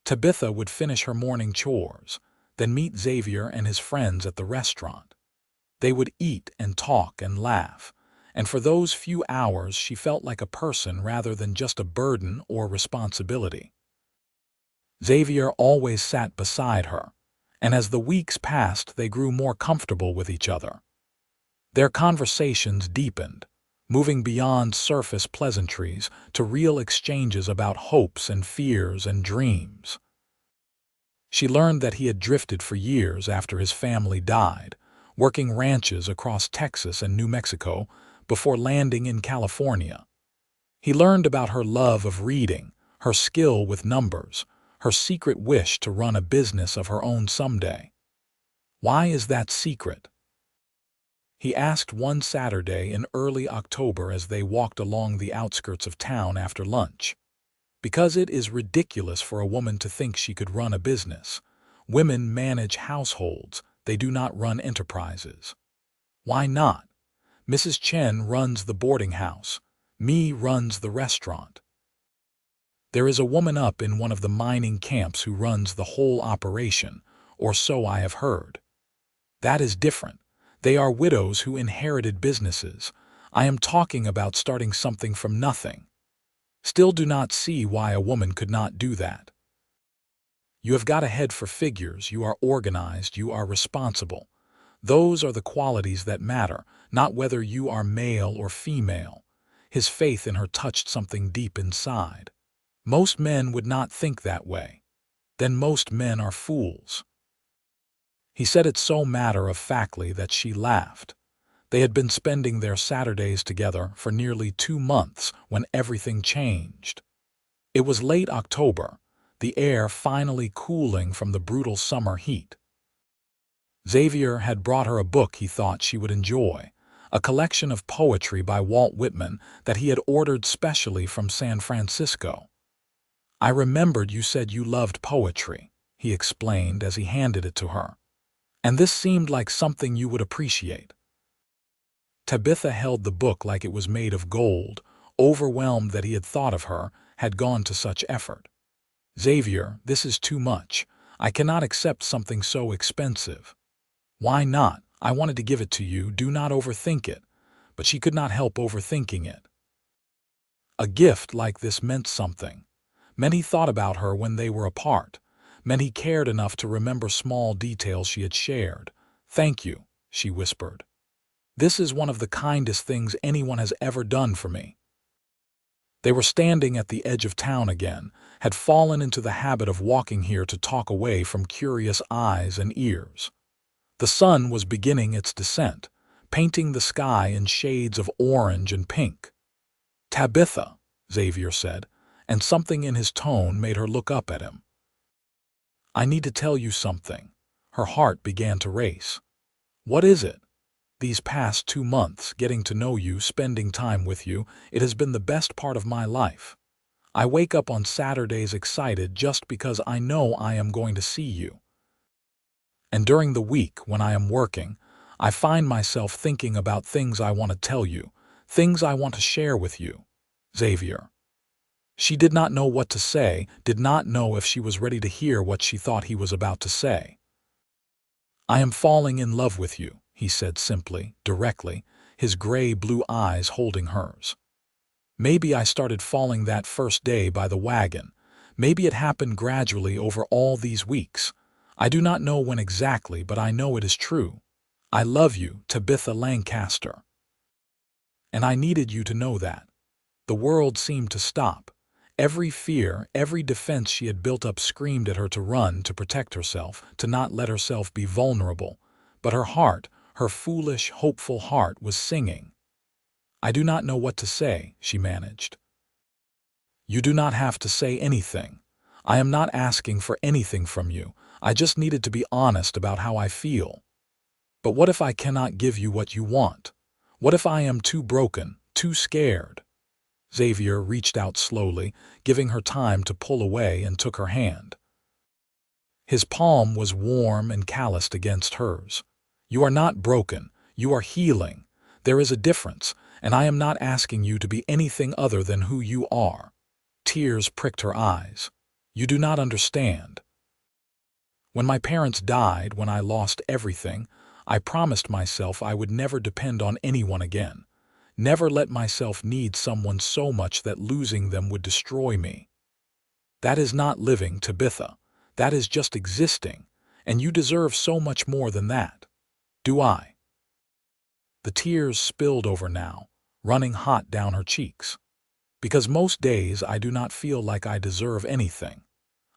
Tabitha would finish her morning chores, then meet Xavier and his friends at the restaurant. They would eat and talk and laugh, and for those few hours she felt like a person rather than just a burden or responsibility. Xavier always sat beside her, and as the weeks passed they grew more comfortable with each other. Their conversations deepened, moving beyond surface pleasantries to real exchanges about hopes and fears and dreams. She learned that he had drifted for years after his family died, working ranches across Texas and New Mexico before landing in California. He learned about her love of reading, her skill with numbers, her secret wish to run a business of her own someday. Why is that secret? He asked one Saturday in early October as they walked along the outskirts of town after lunch. Because it is ridiculous for a woman to think she could run a business. Women manage households, they do not run enterprises. Why not? Mrs. Chen runs the boarding house. Me runs the restaurant. There is a woman up in one of the mining camps who runs the whole operation, or so I have heard. That is different. They are widows who inherited businesses. I am talking about starting something from nothing. Still do not see why a woman could not do that. You have got a head for figures, you are organized, you are responsible. Those are the qualities that matter, not whether you are male or female. His faith in her touched something deep inside. Most men would not think that way. Then most men are fools. He said it so matter-of-factly that she laughed. They had been spending their Saturdays together for nearly 2 months when everything changed. It was late October, the air finally cooling from the brutal summer heat. Xavier had brought her a book he thought she would enjoy, a collection of poetry by Walt Whitman that he had ordered specially from San Francisco. I remembered you said you loved poetry, he explained as he handed it to her. And this seemed like something you would appreciate. Tabitha held the book like it was made of gold, overwhelmed that he had thought of her, had gone to such effort. Xavier, this is too much. I cannot accept something so expensive. Why not? I wanted to give it to you, do not overthink it. But she could not help overthinking it. A gift like this meant something. Meant he thought about her when they were apart. Meant he cared enough to remember small details she had shared. Thank you, she whispered. This is one of the kindest things anyone has ever done for me. They were standing at the edge of town again, had fallen into the habit of walking here to talk away from curious eyes and ears. The sun was beginning its descent, painting the sky in shades of orange and pink. Tabitha, Xavier said, and something in his tone made her look up at him. I need to tell you something. Her heart began to race. What is it? These past 2 months, getting to know you, spending time with you, it has been the best part of my life. I wake up on Saturdays excited just because I know I am going to see you. And during the week, when I am working, I find myself thinking about things I want to tell you, things I want to share with you. Xavier. She did not know what to say, did not know if she was ready to hear what she thought he was about to say. I am falling in love with you, he said simply, directly, his gray-blue eyes holding hers. Maybe I started falling that first day by the wagon. Maybe it happened gradually over all these weeks. I do not know when exactly, but I know it is true. I love you, Tabitha Lancaster. And I needed you to know that. The world seemed to stop. Every fear, every defense she had built up screamed at her to run, to protect herself, to not let herself be vulnerable. But her heart, her foolish, hopeful heart, was singing. I do not know what to say, she managed. You do not have to say anything. I am not asking for anything from you. I just needed to be honest about how I feel. But what if I cannot give you what you want? What if I am too broken, Too scared. Xavier reached out slowly, giving her time to pull away, and took her hand. His palm was warm and calloused against hers. You are not broken. You are healing. There is a difference, and I am not asking you to be anything other than who you are. Tears pricked her eyes. You do not understand. When my parents died, when I lost everything, I promised myself I would never depend on anyone again. Never let myself need someone so much that losing them would destroy me. That is not living, Tabitha. That is just existing, and you deserve so much more than that. Do I? The tears spilled over now, running hot down her cheeks. Because most days I do not feel like I deserve anything.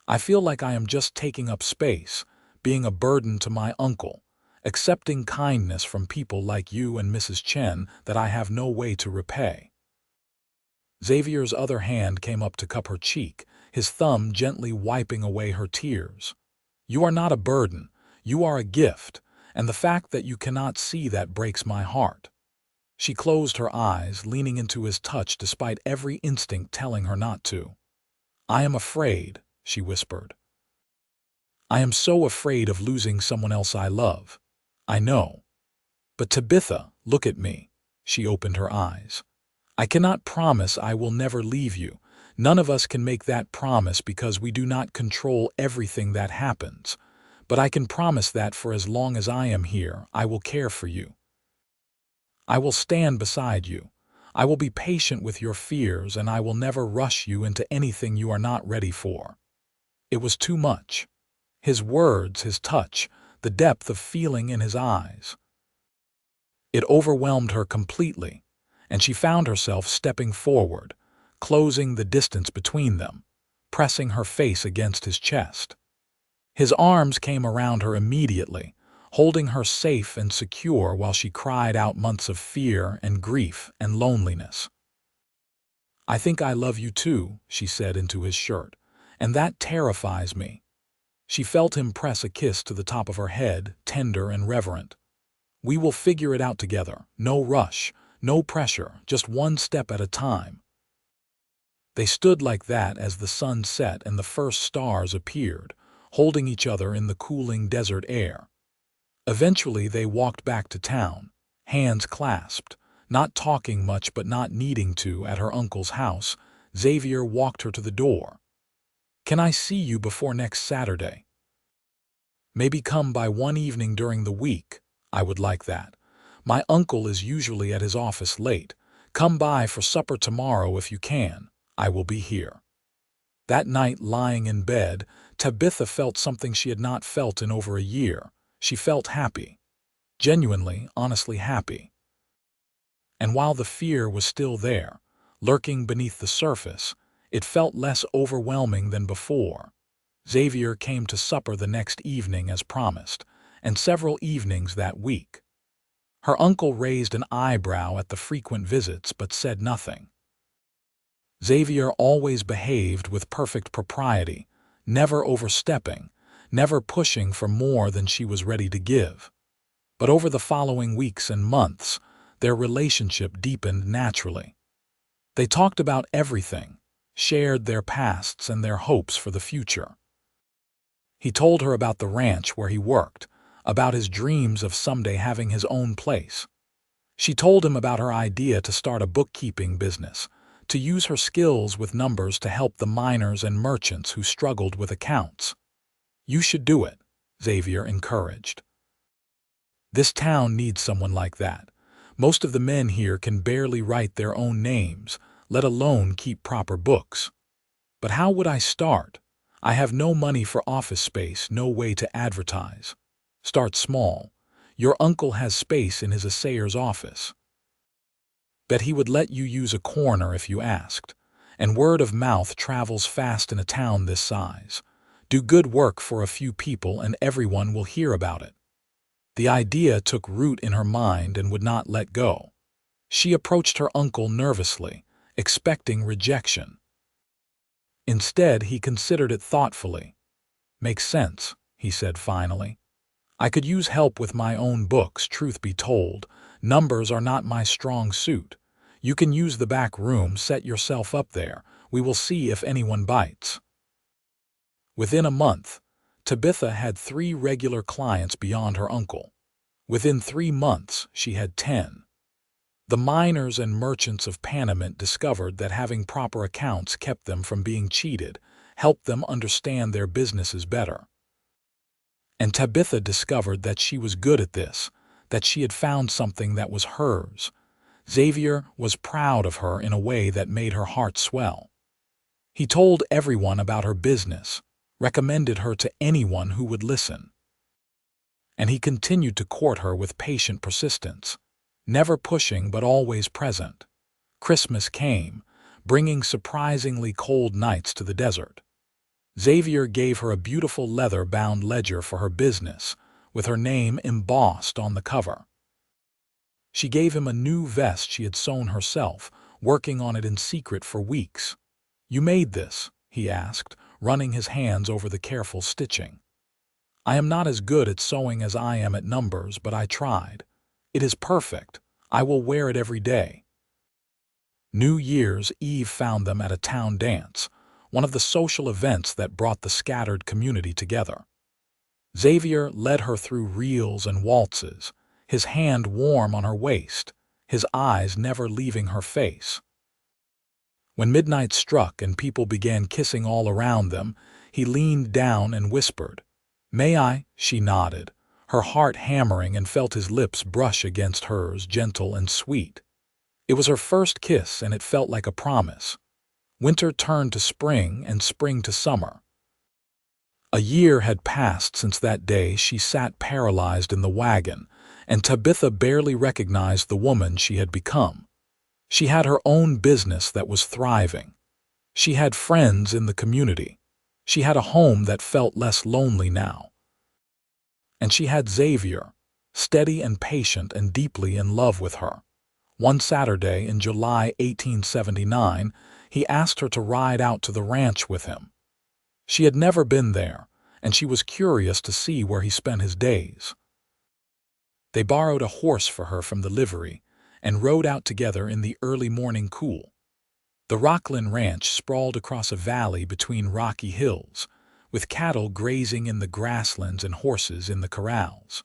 I feel like I am just taking up space, being a burden to my uncle, accepting kindness from people like you and Mrs. Chen that I have no way to repay. Xavier's other hand came up to cup her cheek, his thumb gently wiping away her tears. You are not a burden, you are a gift, and the fact that you cannot see that breaks my heart. She closed her eyes, leaning into his touch despite every instinct telling her not to. I am afraid, she whispered. I am so afraid of losing someone else I love. I know. But Tabitha, look at me. She opened her eyes. I cannot promise I will never leave you. None of us can make that promise because we do not control everything that happens. But I can promise that for as long as I am here, I will care for you. I will stand beside you. I will be patient with your fears, and I will never rush you into anything you are not ready for. It was too much. His words, his touch, the depth of feeling in his eyes. It overwhelmed her completely, and she found herself stepping forward, closing the distance between them, pressing her face against his chest. His arms came around her immediately, holding her safe and secure while she cried out months of fear and grief and loneliness. I think I love you too, she said into his shirt, and that terrifies me. She felt him press a kiss to the top of her head, tender and reverent. We will figure it out together. No rush, no pressure, just one step at a time. They stood like that as the sun set and the first stars appeared, holding each other in the cooling desert air. Eventually they walked back to town, hands clasped, not talking much but not needing to. At her uncle's house, Xavier walked her to the door. Can I see you before next Saturday? Maybe come by one evening during the week. I would like that. My uncle is usually at his office late. Come by for supper tomorrow if you can. I will be here. That night, lying in bed, Tabitha felt something she had not felt in over a year. She felt happy. Genuinely, honestly happy. And while the fear was still there, lurking beneath the surface, it felt less overwhelming than before. Xavier came to supper the next evening as promised, and several evenings that week. Her uncle raised an eyebrow at the frequent visits but said nothing. Xavier always behaved with perfect propriety, never overstepping, never pushing for more than she was ready to give. But over the following weeks and months, their relationship deepened naturally. They talked about everything, shared their pasts and their hopes for the future. He told her about the ranch where he worked, about his dreams of someday having his own place. She told him about her idea to start a bookkeeping business, to use her skills with numbers to help the miners and merchants who struggled with accounts. You should do it, Xavier encouraged. This town needs someone like that. Most of the men here can barely write their own names, let alone keep proper books. But how would I start? I have no money for office space, no way to advertise. Start small. Your uncle has space in his assayer's office. Bet he would let you use a corner if you asked. And word of mouth travels fast in a town this size. Do good work for a few people and everyone will hear about it. The idea took root in her mind and would not let go. She approached her uncle nervously, expecting rejection. Instead, he considered it thoughtfully. Makes sense, he said finally. I could use help with my own books, truth be told. Numbers are not my strong suit. You can use the back room, set yourself up there. We will see if anyone bites." Within a month, Tabitha had 3 regular clients beyond her uncle. Within 3 months, she had 10. The miners and merchants of Panamint discovered that having proper accounts kept them from being cheated, helped them understand their businesses better. And Tabitha discovered that she was good at this, that she had found something that was hers. Xavier was proud of her in a way that made her heart swell. He told everyone about her business, recommended her to anyone who would listen. And he continued to court her with patient persistence, never pushing but always present. Christmas came, bringing surprisingly cold nights to the desert. Xavier gave her a beautiful leather-bound ledger for her business, with her name embossed on the cover. She gave him a new vest she had sewn herself, working on it in secret for weeks. "You made this?" he asked, running his hands over the careful stitching. "I am not as good at sewing as I am at numbers, but I tried. It is perfect. I will wear it every day." New Year's Eve found them at a town dance, one of the social events that brought the scattered community together. Xavier led her through reels and waltzes, his hand warm on her waist, his eyes never leaving her face. When midnight struck and people began kissing all around them, he leaned down and whispered, "May I?" She nodded, her heart hammering, and felt his lips brush against hers, gentle and sweet. It was her first kiss, and it felt like a promise. Winter turned to spring and spring to summer. A year had passed since that day she sat paralyzed in the wagon, and Tabitha barely recognized the woman she had become. She had her own business that was thriving. She had friends in the community. She had a home that felt less lonely now. And she had Xavier, steady and patient and deeply in love with her. One Saturday in July 1879, he asked her to ride out to the ranch with him. She had never been there, and she was curious to see where he spent his days. They borrowed a horse for her from the livery and rode out together in the early morning cool. The Rockland Ranch sprawled across a valley between rocky hills, with cattle grazing in the grasslands and horses in the corrals.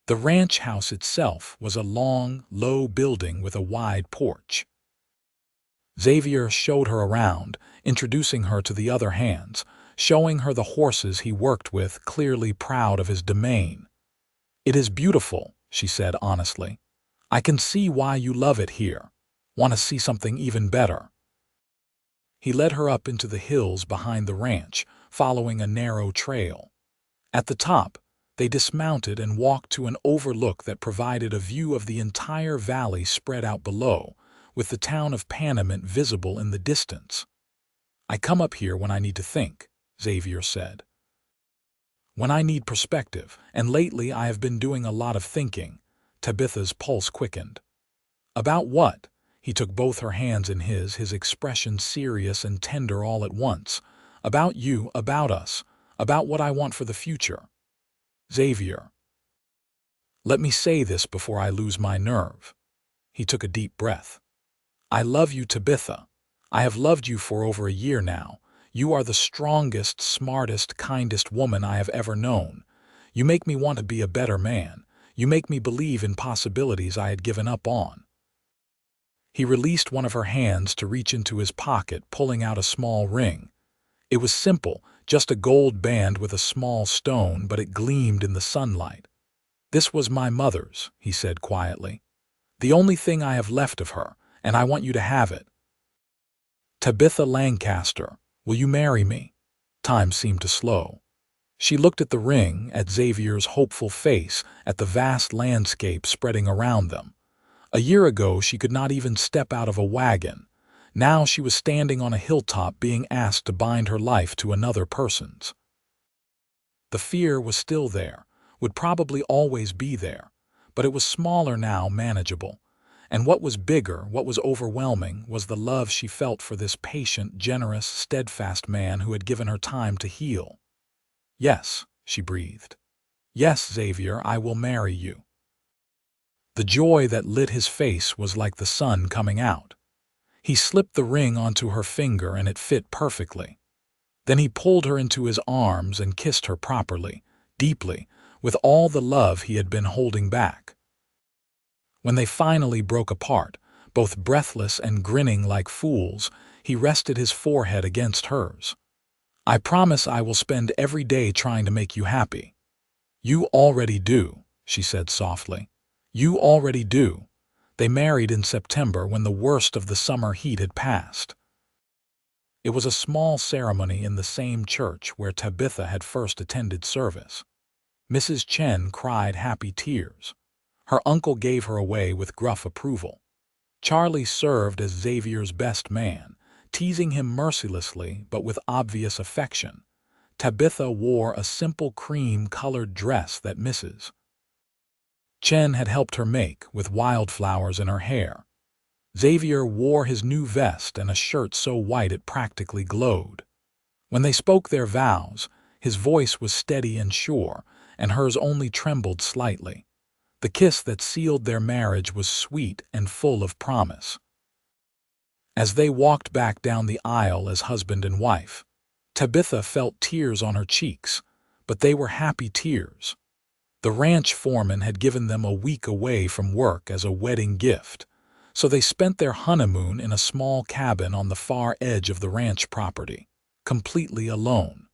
The ranch house itself was a long, low building with a wide porch. Xavier showed her around, introducing her to the other hands, showing her the horses he worked with, clearly proud of his domain. "It is beautiful," she said honestly. "I can see why you love it here. Want to see something even better." He led her up into the hills behind the ranch, following a narrow trail. At the top, they dismounted and walked to an overlook that provided a view of the entire valley spread out below, with the town of Panamint visible in the distance. "I come up here when I need to think," Xavier said. "When I need perspective, and lately I have been doing a lot of thinking." Tabitha's pulse quickened. "About what?" He took both her hands in his expression serious and tender all at once. "About you, about us, about what I want for the future." "Xavier, let me say this before I lose my nerve." He took a deep breath. "I love you, Tabitha. I have loved you for over a year now. You are the strongest, smartest, kindest woman I have ever known. You make me want to be a better man. You make me believe in possibilities I had given up on." He released one of her hands to reach into his pocket, pulling out a small ring. It was simple, just a gold band with a small stone, but it gleamed in the sunlight. "This was my mother's," he said quietly. "The only thing I have left of her, and I want you to have it. Tabitha Lancaster, will you marry me?" Time seemed to slow. She looked at the ring, at Xavier's hopeful face, at the vast landscape spreading around them. A year ago she could not even step out of a wagon. Now she was standing on a hilltop being asked to bind her life to another person's. The fear was still there, would probably always be there, but it was smaller now, manageable. And what was bigger, what was overwhelming, was the love she felt for this patient, generous, steadfast man who had given her time to heal. "Yes," she breathed. "Yes, Xavier, I will marry you." The joy that lit his face was like the sun coming out. He slipped the ring onto her finger and it fit perfectly. Then he pulled her into his arms and kissed her properly, deeply, with all the love he had been holding back. When they finally broke apart, both breathless and grinning like fools, he rested his forehead against hers. "I promise I will spend every day trying to make you happy." "You already do," she said softly. "You already do." They married in September when the worst of the summer heat had passed. It was a small ceremony in the same church where Tabitha had first attended service. Mrs. Chen cried happy tears. Her uncle gave her away with gruff approval. Charlie served as Xavier's best man, teasing him mercilessly but with obvious affection. Tabitha wore a simple cream-colored dress that Mrs. Chen had helped her make, with wildflowers in her hair. Xavier wore his new vest and a shirt so white it practically glowed. When they spoke their vows, his voice was steady and sure, and hers only trembled slightly. The kiss that sealed their marriage was sweet and full of promise. As they walked back down the aisle as husband and wife, Tabitha felt tears on her cheeks, but they were happy tears. The ranch foreman had given them a week away from work as a wedding gift, so they spent their honeymoon in a small cabin on the far edge of the ranch property, completely alone.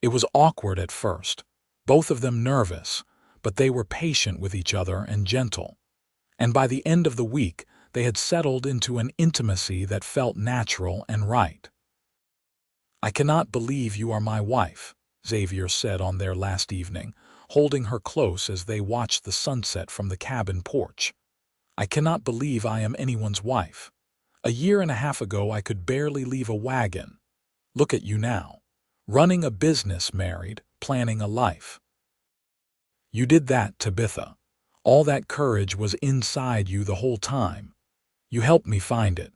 It was awkward at first, both of them nervous, but they were patient with each other and gentle. And by the end of the week, they had settled into an intimacy that felt natural and right. "I cannot believe you are my wife," Xavier said on their last evening, holding her close as they watched the sunset from the cabin porch. "I cannot believe I am anyone's wife. A year and a half ago I could barely leave a wagon. Look at you now, running a business, married, planning a life." "You did that, Tabitha. All that courage was inside you the whole time. You helped me find it.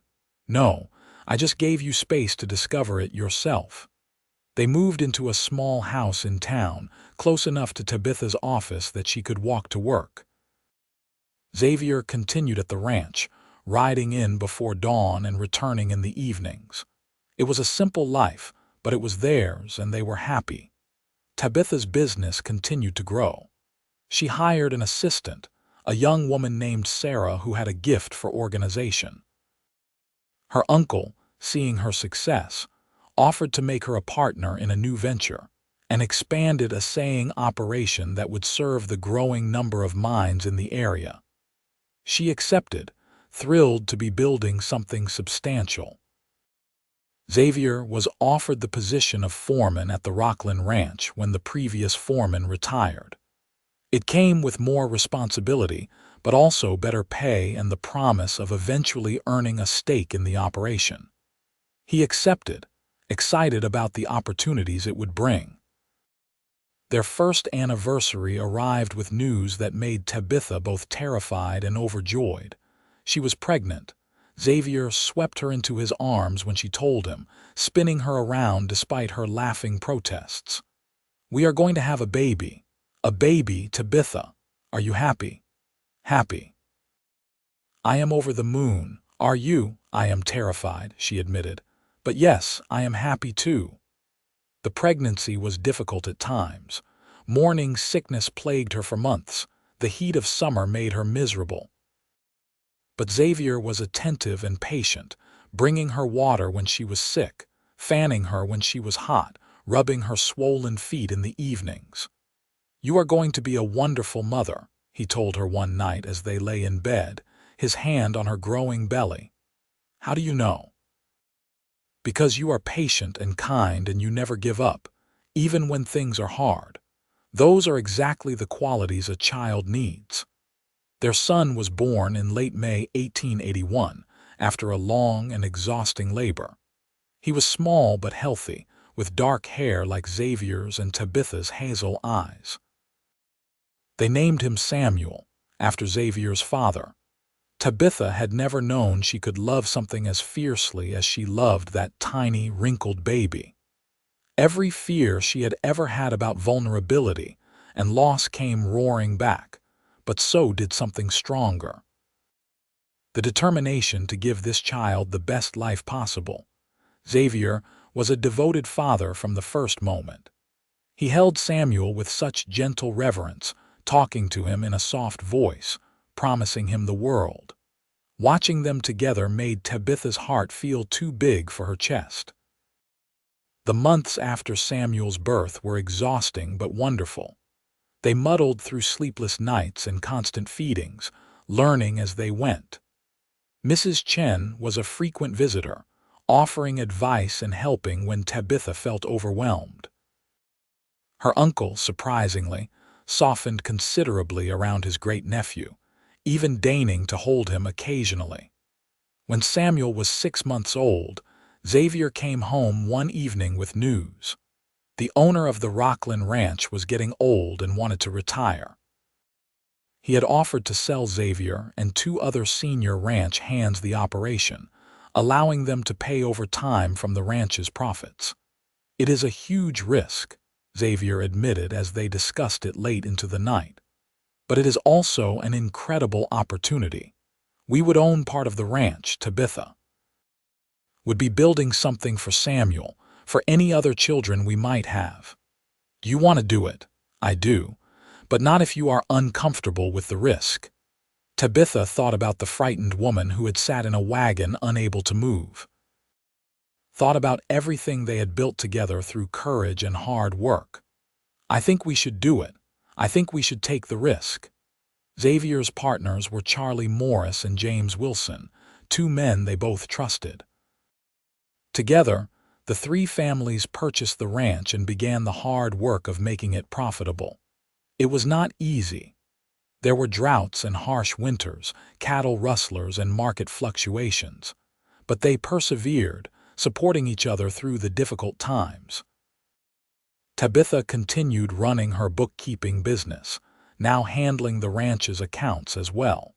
No, I just gave you space to discover it yourself." They moved into a small house in town, close enough to Tabitha's office that she could walk to work. Xavier continued at the ranch, riding in before dawn and returning in the evenings. It was a simple life, but it was theirs and they were happy. Tabitha's business continued to grow. She hired an assistant, a young woman named Sarah who had a gift for organization. Her uncle, seeing her success, offered to make her a partner in a new venture, and expanded a sewing operation that would serve the growing number of mines in the area. She accepted, thrilled to be building something substantial. Xavier was offered the position of foreman at the Rockland Ranch when the previous foreman retired. It came with more responsibility, but also better pay and the promise of eventually earning a stake in the operation. He accepted, excited about the opportunities it would bring. Their first anniversary arrived with news that made Tabitha both terrified and overjoyed. She was pregnant. Xavier swept her into his arms when she told him, spinning her around despite her laughing protests. "We are going to have a baby. A baby, Tabitha. Are you happy?" "Happy." "I am over the moon. Are you?" "I am terrified," she admitted. "But yes, I am happy too." The pregnancy was difficult at times. Morning sickness plagued her for months. The heat of summer made her miserable. But Xavier was attentive and patient, bringing her water when she was sick, fanning her when she was hot, rubbing her swollen feet in the evenings. "You are going to be a wonderful mother," he told her one night as they lay in bed, his hand on her growing belly. "How do you know?" "Because you are patient and kind and you never give up, even when things are hard. Those are exactly the qualities a child needs." Their son was born in late May 1881, after a long and exhausting labor. He was small but healthy, with dark hair like Xavier's and Tabitha's hazel eyes. They named him Samuel, after Xavier's father. Tabitha had never known she could love something as fiercely as she loved that tiny, wrinkled baby. Every fear she had ever had about vulnerability and loss came roaring back, but so did something stronger. The determination to give this child the best life possible. Xavier was a devoted father from the first moment. He held Samuel with such gentle reverence, talking to him in a soft voice, promising him the world. Watching them together made Tabitha's heart feel too big for her chest. The months after Samuel's birth were exhausting but wonderful. They muddled through sleepless nights and constant feedings, learning as they went. Mrs. Chen was a frequent visitor, offering advice and helping when Tabitha felt overwhelmed. Her uncle, surprisingly, softened considerably around his great-nephew, even deigning to hold him occasionally. When Samuel was 6 months old, Xavier came home one evening with news. The owner of the Rockland Ranch was getting old and wanted to retire. He had offered to sell Xavier and 2 other senior ranch hands the operation, allowing them to pay over time from the ranch's profits. "It is a huge risk," Xavier admitted as they discussed it late into the night. "But it is also an incredible opportunity. We would own part of the ranch, Tabitha would be building something for Samuel, for any other children we might have. Do you want to do it?" "I do, but not if you are uncomfortable with the risk." Tabitha thought about the frightened woman who had sat in a wagon unable to move. Thought about everything they had built together through courage and hard work. "I think we should do it. I think we should take the risk." Xavier's partners were Charlie Morris and James Wilson, 2 men they both trusted. Together, the 3 families purchased the ranch and began the hard work of making it profitable. It was not easy. There were droughts and harsh winters, cattle rustlers and market fluctuations. But they persevered, supporting each other through the difficult times. Tabitha continued running her bookkeeping business, now handling the ranch's accounts as well.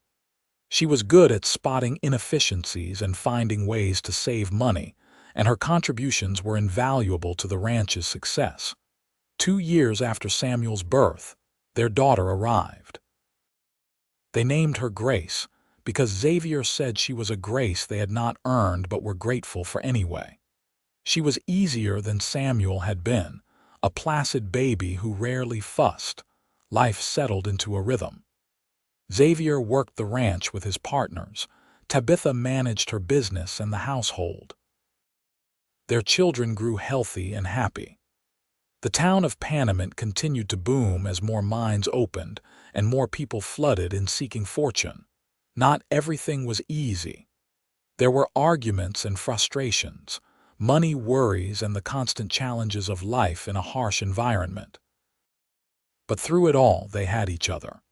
She was good at spotting inefficiencies and finding ways to save money, and her contributions were invaluable to the ranch's success. 2 years after Samuel's birth, their daughter arrived. They named her Grace, because Xavier said she was a grace they had not earned but were grateful for anyway. She was easier than Samuel had been, a placid baby who rarely fussed. Life settled into a rhythm. Xavier worked the ranch with his partners. Tabitha managed her business and the household. Their children grew healthy and happy. The town of Panamint continued to boom as more minds opened and more people flooded in seeking fortune. Not everything was easy. There were arguments and frustrations, money worries and the constant challenges of life in a harsh environment. But through it all, they had each other.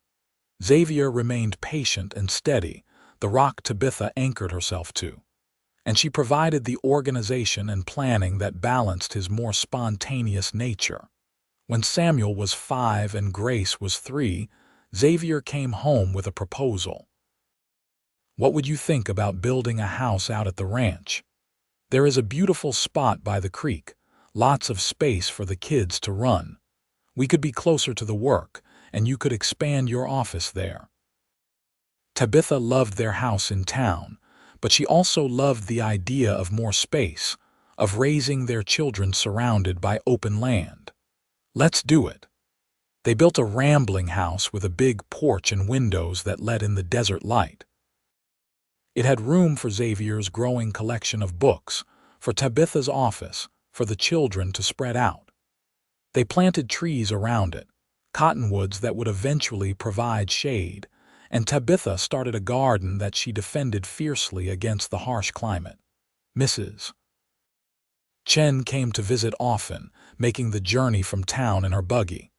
Xavier remained patient and steady, the rock Tabitha anchored herself to. And she provided the organization and planning that balanced his more spontaneous nature. When Samuel was 5 and Grace was 3, Xavier came home with a proposal. "What would you think about building a house out at the ranch? There is a beautiful spot by the creek, lots of space for the kids to run. We could be closer to the work, and you could expand your office there." Tabitha loved their house in town, but she also loved the idea of more space, of raising their children surrounded by open land. "Let's do it." They built a rambling house with a big porch and windows that let in the desert light. It had room for Xavier's growing collection of books, for Tabitha's office, for the children to spread out. They planted trees around it, cottonwoods that would eventually provide shade, and Tabitha started a garden that she defended fiercely against the harsh climate. Mrs. Chen came to visit often, making the journey from town in her buggy.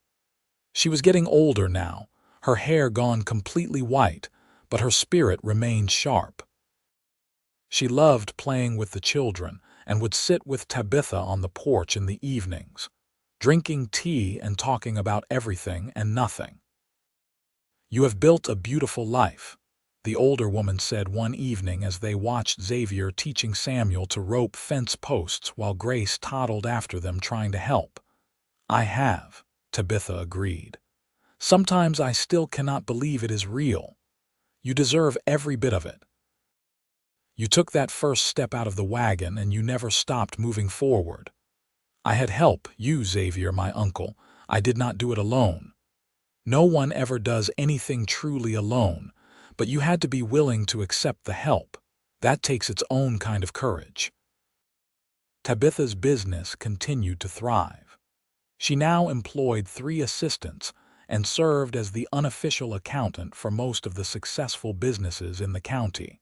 She was getting older now, her hair gone completely white, but her spirit remained sharp. She loved playing with the children and would sit with Tabitha on the porch in the evenings, drinking tea and talking about everything and nothing. "You have built a beautiful life," the older woman said one evening as they watched Xavier teaching Samuel to rope fence posts while Grace toddled after them trying to help. "I have," Tabitha agreed. Sometimes I still cannot believe it is real. You deserve every bit of it. You took that first step out of the wagon and you never stopped moving forward. I had help, you, Xavier, my uncle. I did not do it alone. No one ever does anything truly alone, but you had to be willing to accept the help. That takes its own kind of courage. Tabitha's business continued to thrive. She now employed 3 assistants and served as the unofficial accountant for most of the successful businesses in the county.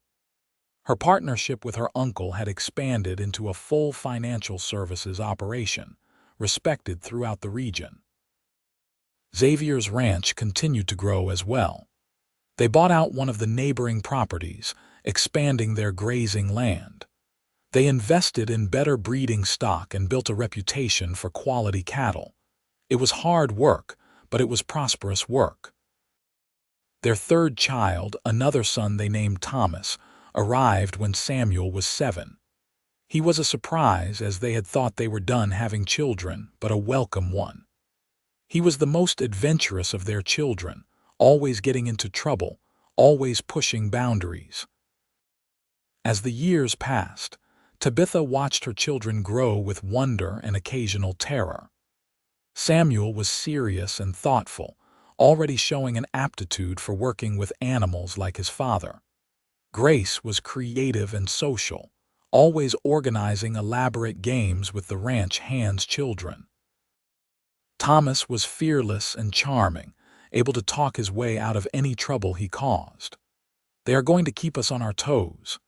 Her partnership with her uncle had expanded into a full financial services operation, respected throughout the region. Xavier's ranch continued to grow as well. They bought out one of the neighboring properties, expanding their grazing land. They invested in better breeding stock and built a reputation for quality cattle. It was hard work, but it was prosperous work. Their 3rd child, another son they named Thomas, arrived when Samuel was 7. He was a surprise, as they had thought they were done having children, but a welcome one. He was the most adventurous of their children, always getting into trouble, always pushing boundaries. As the years passed, Tabitha watched her children grow with wonder and occasional terror. Samuel was serious and thoughtful, already showing an aptitude for working with animals like his father. Grace was creative and social, always organizing elaborate games with the ranch hand's children. Thomas was fearless and charming, able to talk his way out of any trouble he caused. "They are going to keep us on our toes,"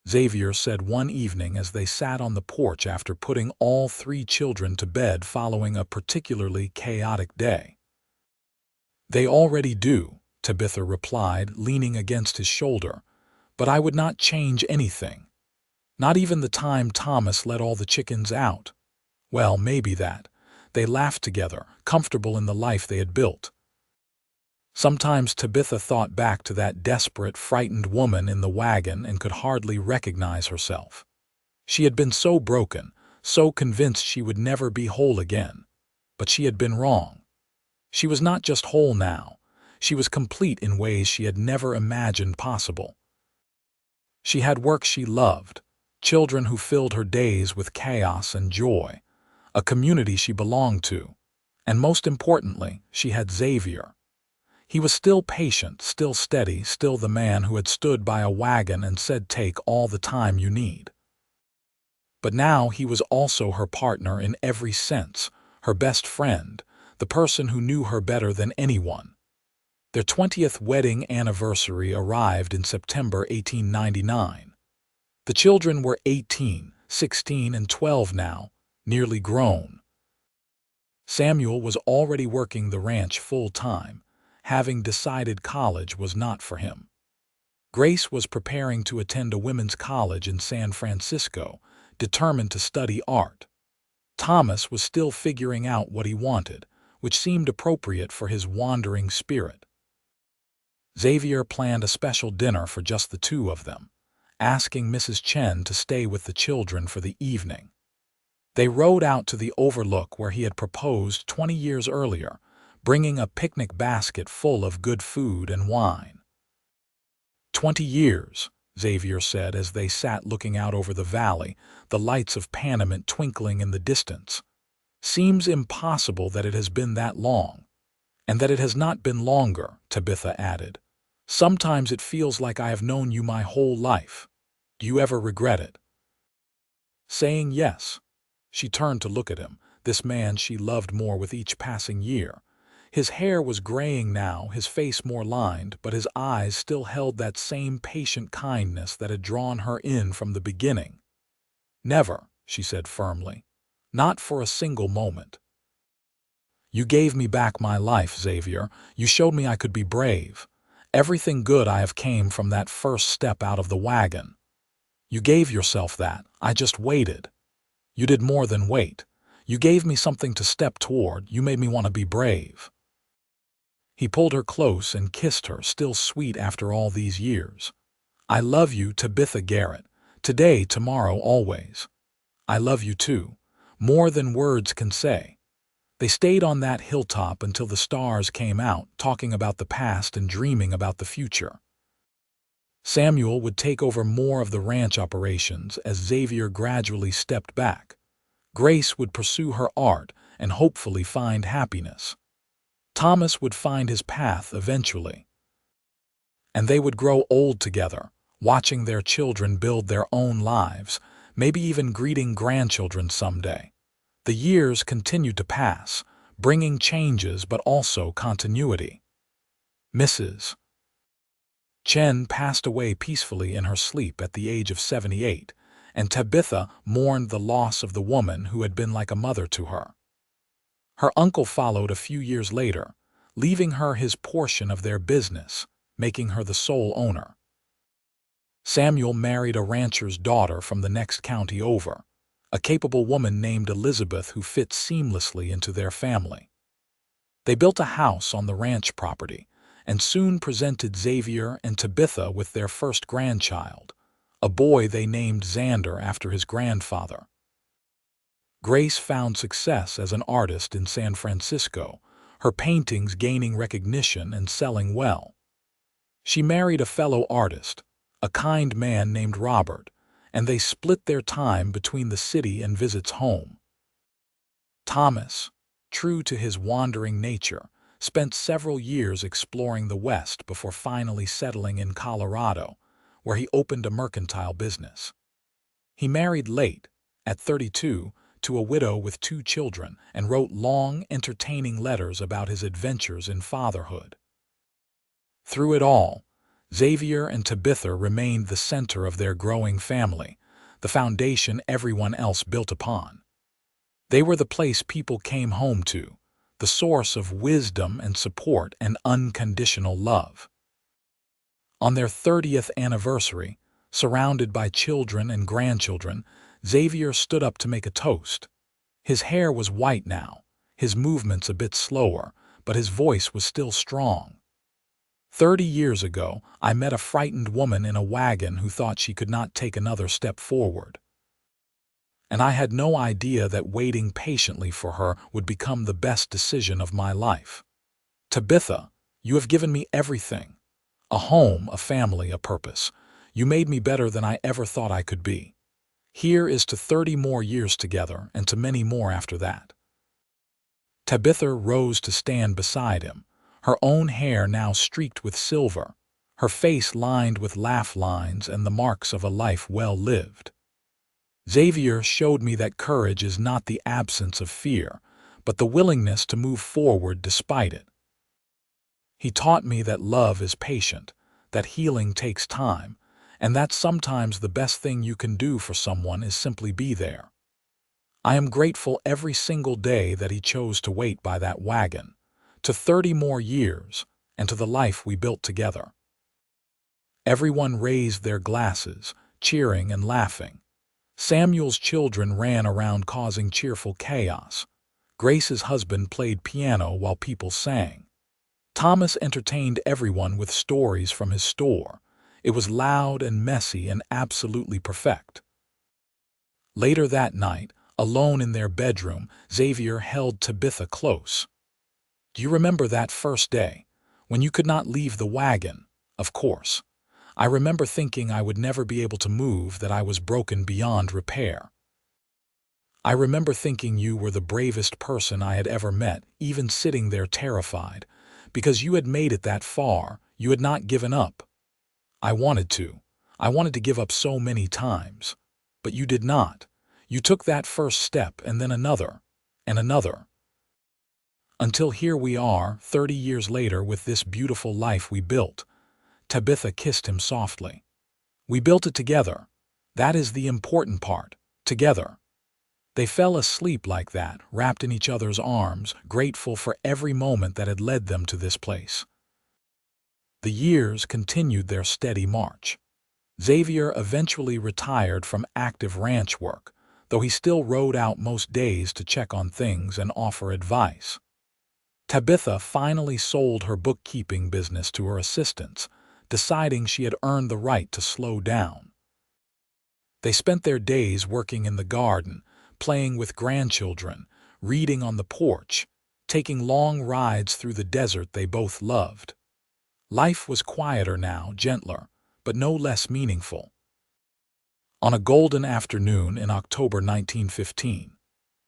Xavier said one evening as they sat on the porch after putting all 3 children to bed following a particularly chaotic day. "They already do," Tabitha replied, leaning against his shoulder, "but I would not change anything. Not even the time Thomas let all the chickens out. Well, maybe that." They laughed together, comfortable in the life they had built. Sometimes Tabitha thought back to that desperate, frightened woman in the wagon and could hardly recognize herself. She had been so broken, so convinced she would never be whole again. But she had been wrong. She was not just whole now. She was complete in ways she had never imagined possible. She had work she loved, children who filled her days with chaos and joy, a community she belonged to, and most importantly, she had Xavier. He was still patient, still steady, still the man who had stood by a wagon and said, "Take all the time you need." But now he was also her partner in every sense, her best friend, the person who knew her better than anyone. Their 20th wedding anniversary arrived in September 1899. The children were 18, 16, and 12 now, nearly grown. Samuel was already working the ranch full-time, having decided college was not for him. Grace was preparing to attend a women's college in San Francisco, determined to study art. Thomas was still figuring out what he wanted, which seemed appropriate for his wandering spirit. Xavier planned a special dinner for just the 2 of them, asking Mrs. Chen to stay with the children for the evening. They rode out to the overlook where he had proposed 20 years earlier, bringing a picnic basket full of good food and wine. 20 years, Xavier said as they sat looking out over the valley, the lights of Panamint twinkling in the distance. "Seems impossible that it has been that long. And that it has not been longer," Tabitha added. "Sometimes it feels like I have known you my whole life. Do you ever regret it?" Saying yes, she turned to look at him, this man she loved more with each passing year. His hair was graying now, his face more lined, but his eyes still held that same patient kindness that had drawn her in from the beginning. "Never," she said firmly. "Not for a single moment. You gave me back my life, Xavier. You showed me I could be brave. Everything good I have came from that first step out of the wagon. You gave yourself that. I just waited. You did more than wait. You gave me something to step toward. You made me want to be brave." He pulled her close and kissed her, still sweet after all these years. "I love you, Tabitha Garrett. Today, tomorrow, always. I love you too. More than words can say." They stayed on that hilltop until the stars came out, talking about the past and dreaming about the future. Samuel would take over more of the ranch operations as Xavier gradually stepped back. Grace would pursue her art and hopefully find happiness. Thomas would find his path eventually. And they would grow old together, watching their children build their own lives, maybe even greeting grandchildren someday. The years continued to pass, bringing changes but also continuity. Mrs. Chen passed away peacefully in her sleep at the age of 78, and Tabitha mourned the loss of the woman who had been like a mother to her. Her uncle followed a few years later, leaving her his portion of their business, making her the sole owner. Samuel married a rancher's daughter from the next county over, a capable woman named Elizabeth who fit seamlessly into their family. They built a house on the ranch property and soon presented Xavier and Tabitha with their first grandchild, a boy they named Xander after his grandfather. Grace found success as an artist in San Francisco, her paintings gaining recognition and selling well. She married a fellow artist, a kind man named Robert, and they split their time between the city and visits home. Thomas, true to his wandering nature, spent several years exploring the West before finally settling in Colorado, where he opened a mercantile business. He married late, at 32, to a widow with 2 children and wrote long, entertaining letters about his adventures in fatherhood. Through it all, Xavier and Tabitha remained the center of their growing family, the foundation everyone else built upon. They were the place people came home to, the source of wisdom and support and unconditional love. On their 30th anniversary, surrounded by children and grandchildren, Xavier stood up to make a toast. His hair was white now, his movements a bit slower, but his voice was still strong. 30 years ago, I met a frightened woman in a wagon who thought she could not take another step forward. And I had no idea that waiting patiently for her would become the best decision of my life. Tabitha, you have given me everything. A home, a family, a purpose. You made me better than I ever thought I could be. Here is to 30 more years together and to many more after that. Tabitha rose to stand beside him, her own hair now streaked with silver, her face lined with laugh lines and the marks of a life well lived. Xavier showed me that courage is not the absence of fear, but the willingness to move forward despite it. He taught me that love is patient, that healing takes time, and that sometimes the best thing you can do for someone is simply be there. I am grateful every single day that he chose to wait by that wagon, to 30 more years, and to the life we built together. Everyone raised their glasses, cheering and laughing. Samuel's children ran around causing cheerful chaos. Grace's husband played piano while people sang. Thomas entertained everyone with stories from his store. It was loud and messy and absolutely perfect. Later that night, alone in their bedroom, Xavier held Tabitha close. Do you remember that first day, when you could not leave the wagon? Of course. I remember thinking I would never be able to move, that I was broken beyond repair. I remember thinking you were the bravest person I had ever met, even sitting there terrified, because you had made it that far, you had not given up. I wanted to. I wanted to give up so many times. But you did not. You took that first step and then another, and another. Until here we are, 30 years later, with this beautiful life we built. Tabitha kissed him softly. We built it together. That is the important part. Together. They fell asleep like that, wrapped in each other's arms, grateful for every moment that had led them to this place. The years continued their steady march. Xavier eventually retired from active ranch work, though he still rode out most days to check on things and offer advice. Tabitha finally sold her bookkeeping business to her assistants, deciding she had earned the right to slow down. They spent their days working in the garden, playing with grandchildren, reading on the porch, taking long rides through the desert they both loved. Life was quieter now, gentler, but no less meaningful. On a golden afternoon in October 1915,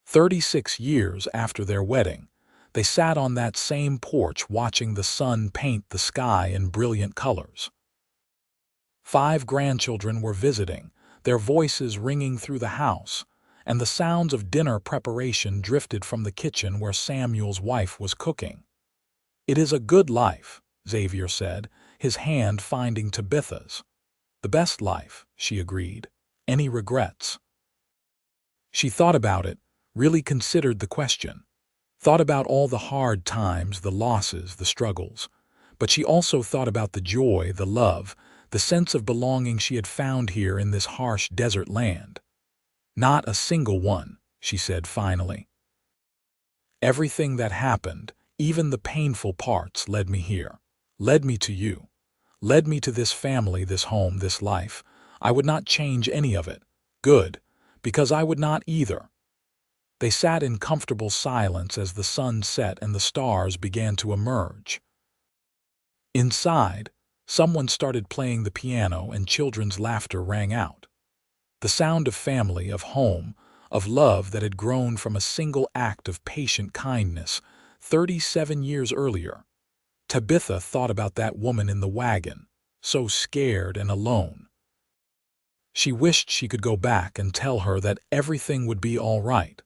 36 years after their wedding, they sat on that same porch watching the sun paint the sky in brilliant colors. 5 grandchildren were visiting, their voices ringing through the house, and the sounds of dinner preparation drifted from the kitchen where Samuel's wife was cooking. "It is a good life," Xavier said, his hand finding Tabitha's. "The best life," she agreed. "Any regrets?" She thought about it, really considered the question. Thought about all the hard times, the losses, the struggles. But she also thought about the joy, the love, the sense of belonging she had found here in this harsh desert land. "Not a single one," she said finally. "Everything that happened, even the painful parts, led me here. Led me to you. Led me to this family, this home, this life. I would not change any of it. Good, because I would not either." They sat in comfortable silence as the sun set and the stars began to emerge. Inside, someone started playing the piano and children's laughter rang out. The sound of family, of home, of love that had grown from a single act of patient kindness 37 years earlier. Tabitha thought about that woman in the wagon, so scared and alone. She wished she could go back and tell her that everything would be all right.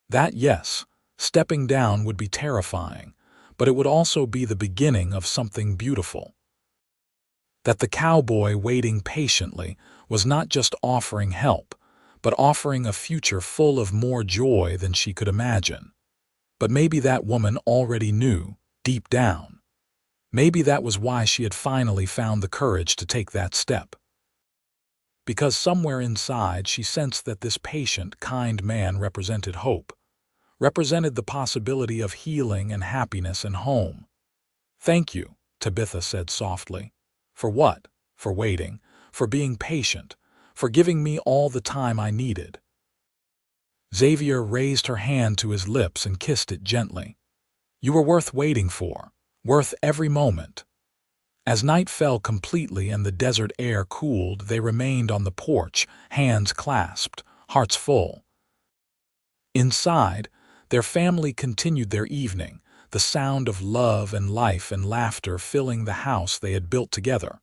That, yes, stepping down would be terrifying, but it would also be the beginning of something beautiful. That the cowboy waiting patiently was not just offering help, but offering a future full of more joy than she could imagine. But maybe that woman already knew, deep down. Maybe that was why she had finally found the courage to take that step. Because somewhere inside she sensed that this patient, kind man represented hope, represented the possibility of healing and happiness and home. "Thank you," Tabitha said softly. "For what? For waiting, for being patient, for giving me all the time I needed." Xavier raised her hand to his lips and kissed it gently. "You were worth waiting for, worth every moment." As night fell completely and the desert air cooled, they remained on the porch, hands clasped, hearts full. Inside, their family continued their evening, the sound of love and life and laughter filling the house they had built together.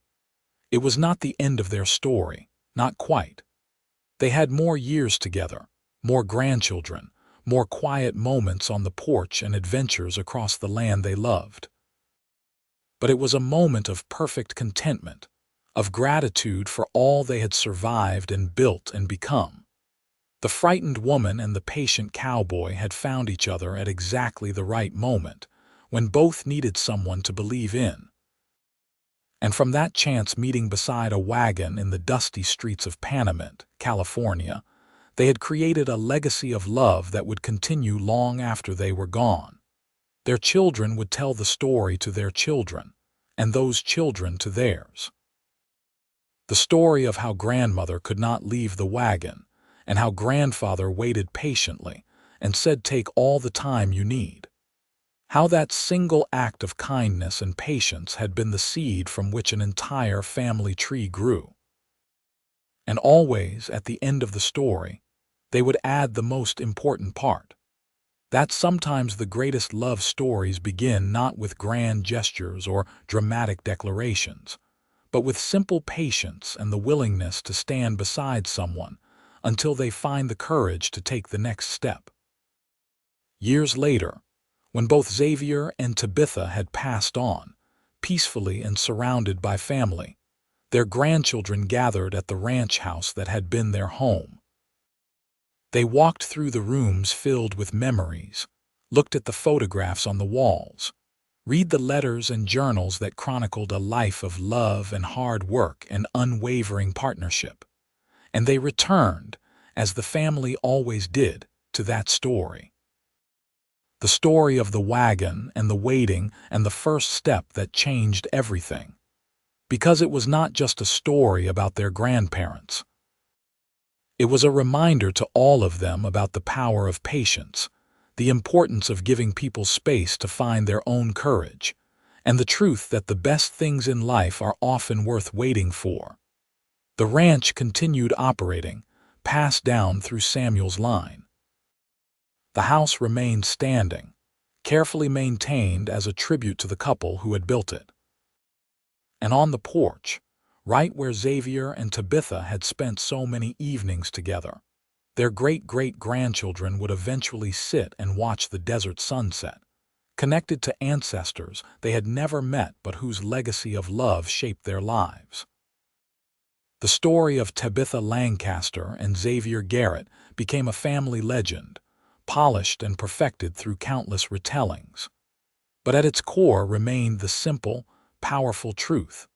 It was not the end of their story, not quite. They had more years together, more grandchildren, more quiet moments on the porch and adventures across the land they loved. But it was a moment of perfect contentment, of gratitude for all they had survived and built and become. The frightened woman and the patient cowboy had found each other at exactly the right moment, when both needed someone to believe in. And from that chance meeting beside a wagon in the dusty streets of Panamint, California, they had created a legacy of love that would continue long after they were gone. Their children would tell the story to their children, and those children to theirs. The story of how grandmother could not leave the wagon, and how grandfather waited patiently and said, "Take all the time you need." How that single act of kindness and patience had been the seed from which an entire family tree grew. And always, at the end of the story, they would add the most important part. That sometimes the greatest love stories begin not with grand gestures or dramatic declarations, but with simple patience and the willingness to stand beside someone until they find the courage to take the next step. Years later, when both Xavier and Tabitha had passed on, peacefully and surrounded by family, their grandchildren gathered at the ranch house that had been their home. They walked through the rooms filled with memories, looked at the photographs on the walls, read the letters and journals that chronicled a life of love and hard work and unwavering partnership. And they returned, as the family always did, to that story. The story of the wagon and the waiting and the first step that changed everything. Because it was not just a story about their grandparents. It was a reminder to all of them about the power of patience, the importance of giving people space to find their own courage, and the truth that the best things in life are often worth waiting for. The ranch continued operating, passed down through Samuel's line. The house remained standing, carefully maintained as a tribute to the couple who had built it. And on the porch, right where Xavier and Tabitha had spent so many evenings together, their great-great-grandchildren would eventually sit and watch the desert sunset, connected to ancestors they had never met but whose legacy of love shaped their lives. The story of Tabitha Lancaster and Xavier Garrett became a family legend, polished and perfected through countless retellings. But at its core remained the simple, powerful truth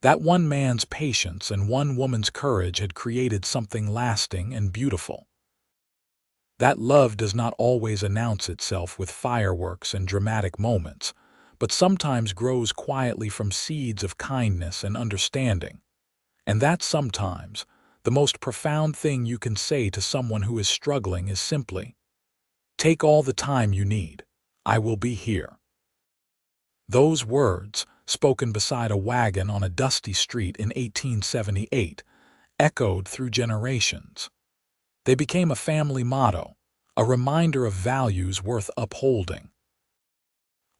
that one man's patience and one woman's courage had created something lasting and beautiful. That love does not always announce itself with fireworks and dramatic moments, but sometimes grows quietly from seeds of kindness and understanding. And that sometimes, the most profound thing you can say to someone who is struggling is simply, "Take all the time you need. I will be here." Those words, spoken beside a wagon on a dusty street in 1878, echoed through generations. They became a family motto, a reminder of values worth upholding.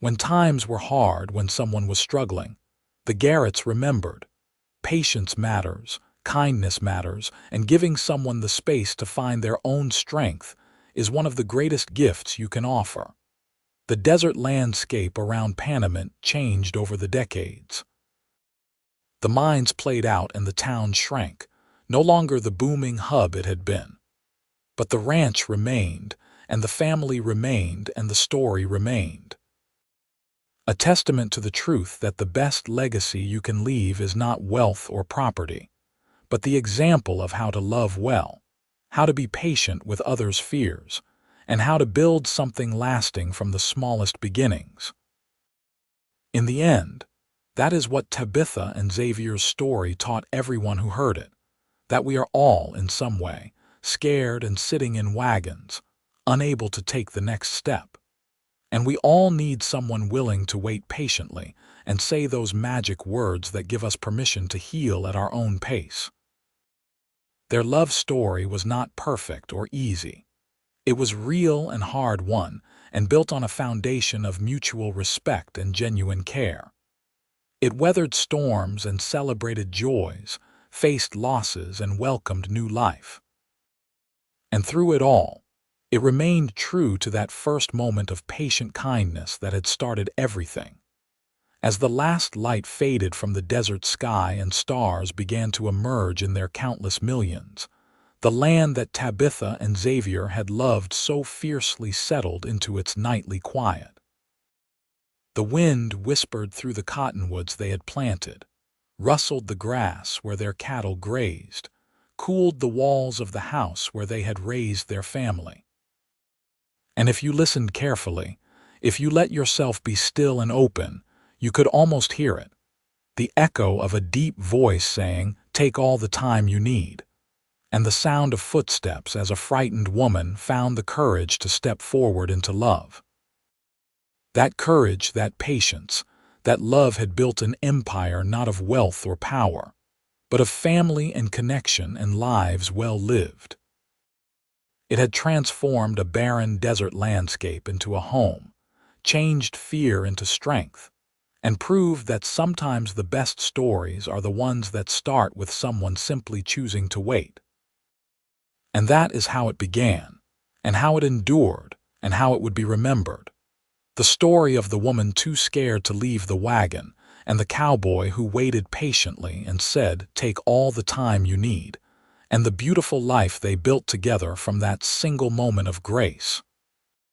When times were hard, when someone was struggling, the Garretts remembered, patience matters, kindness matters, and giving someone the space to find their own strength is one of the greatest gifts you can offer. The desert landscape around Panamint changed over the decades. The mines played out and the town shrank, no longer the booming hub it had been. But the ranch remained, and the family remained, and the story remained. A testament to the truth that the best legacy you can leave is not wealth or property, but the example of how to love well, how to be patient with others' fears, and how to build something lasting from the smallest beginnings. In the end, that is what Tabitha and Xavier's story taught everyone who heard it, that we are all, in some way, scared and sitting in wagons, unable to take the next step. And we all need someone willing to wait patiently and say those magic words that give us permission to heal at our own pace. Their love story was not perfect or easy. It was real and hard-won, and built on a foundation of mutual respect and genuine care. It weathered storms and celebrated joys, faced losses and welcomed new life. And through it all, it remained true to that first moment of patient kindness that had started everything. As the last light faded from the desert sky and stars began to emerge in their countless millions, the land that Tabitha and Xavier had loved so fiercely settled into its nightly quiet. The wind whispered through the cottonwoods they had planted, rustled the grass where their cattle grazed, cooled the walls of the house where they had raised their family. And if you listened carefully, if you let yourself be still and open, you could almost hear it, the echo of a deep voice saying, "Take all the time you need," and the sound of footsteps as a frightened woman found the courage to step forward into love. That courage, that patience, that love had built an empire not of wealth or power, but of family and connection and lives well lived. It had transformed a barren desert landscape into a home, changed fear into strength, and proved that sometimes the best stories are the ones that start with someone simply choosing to wait. And that is how it began, and how it endured, and how it would be remembered. The story of the woman too scared to leave the wagon, and the cowboy who waited patiently and said, "Take all the time you need," and the beautiful life they built together from that single moment of grace.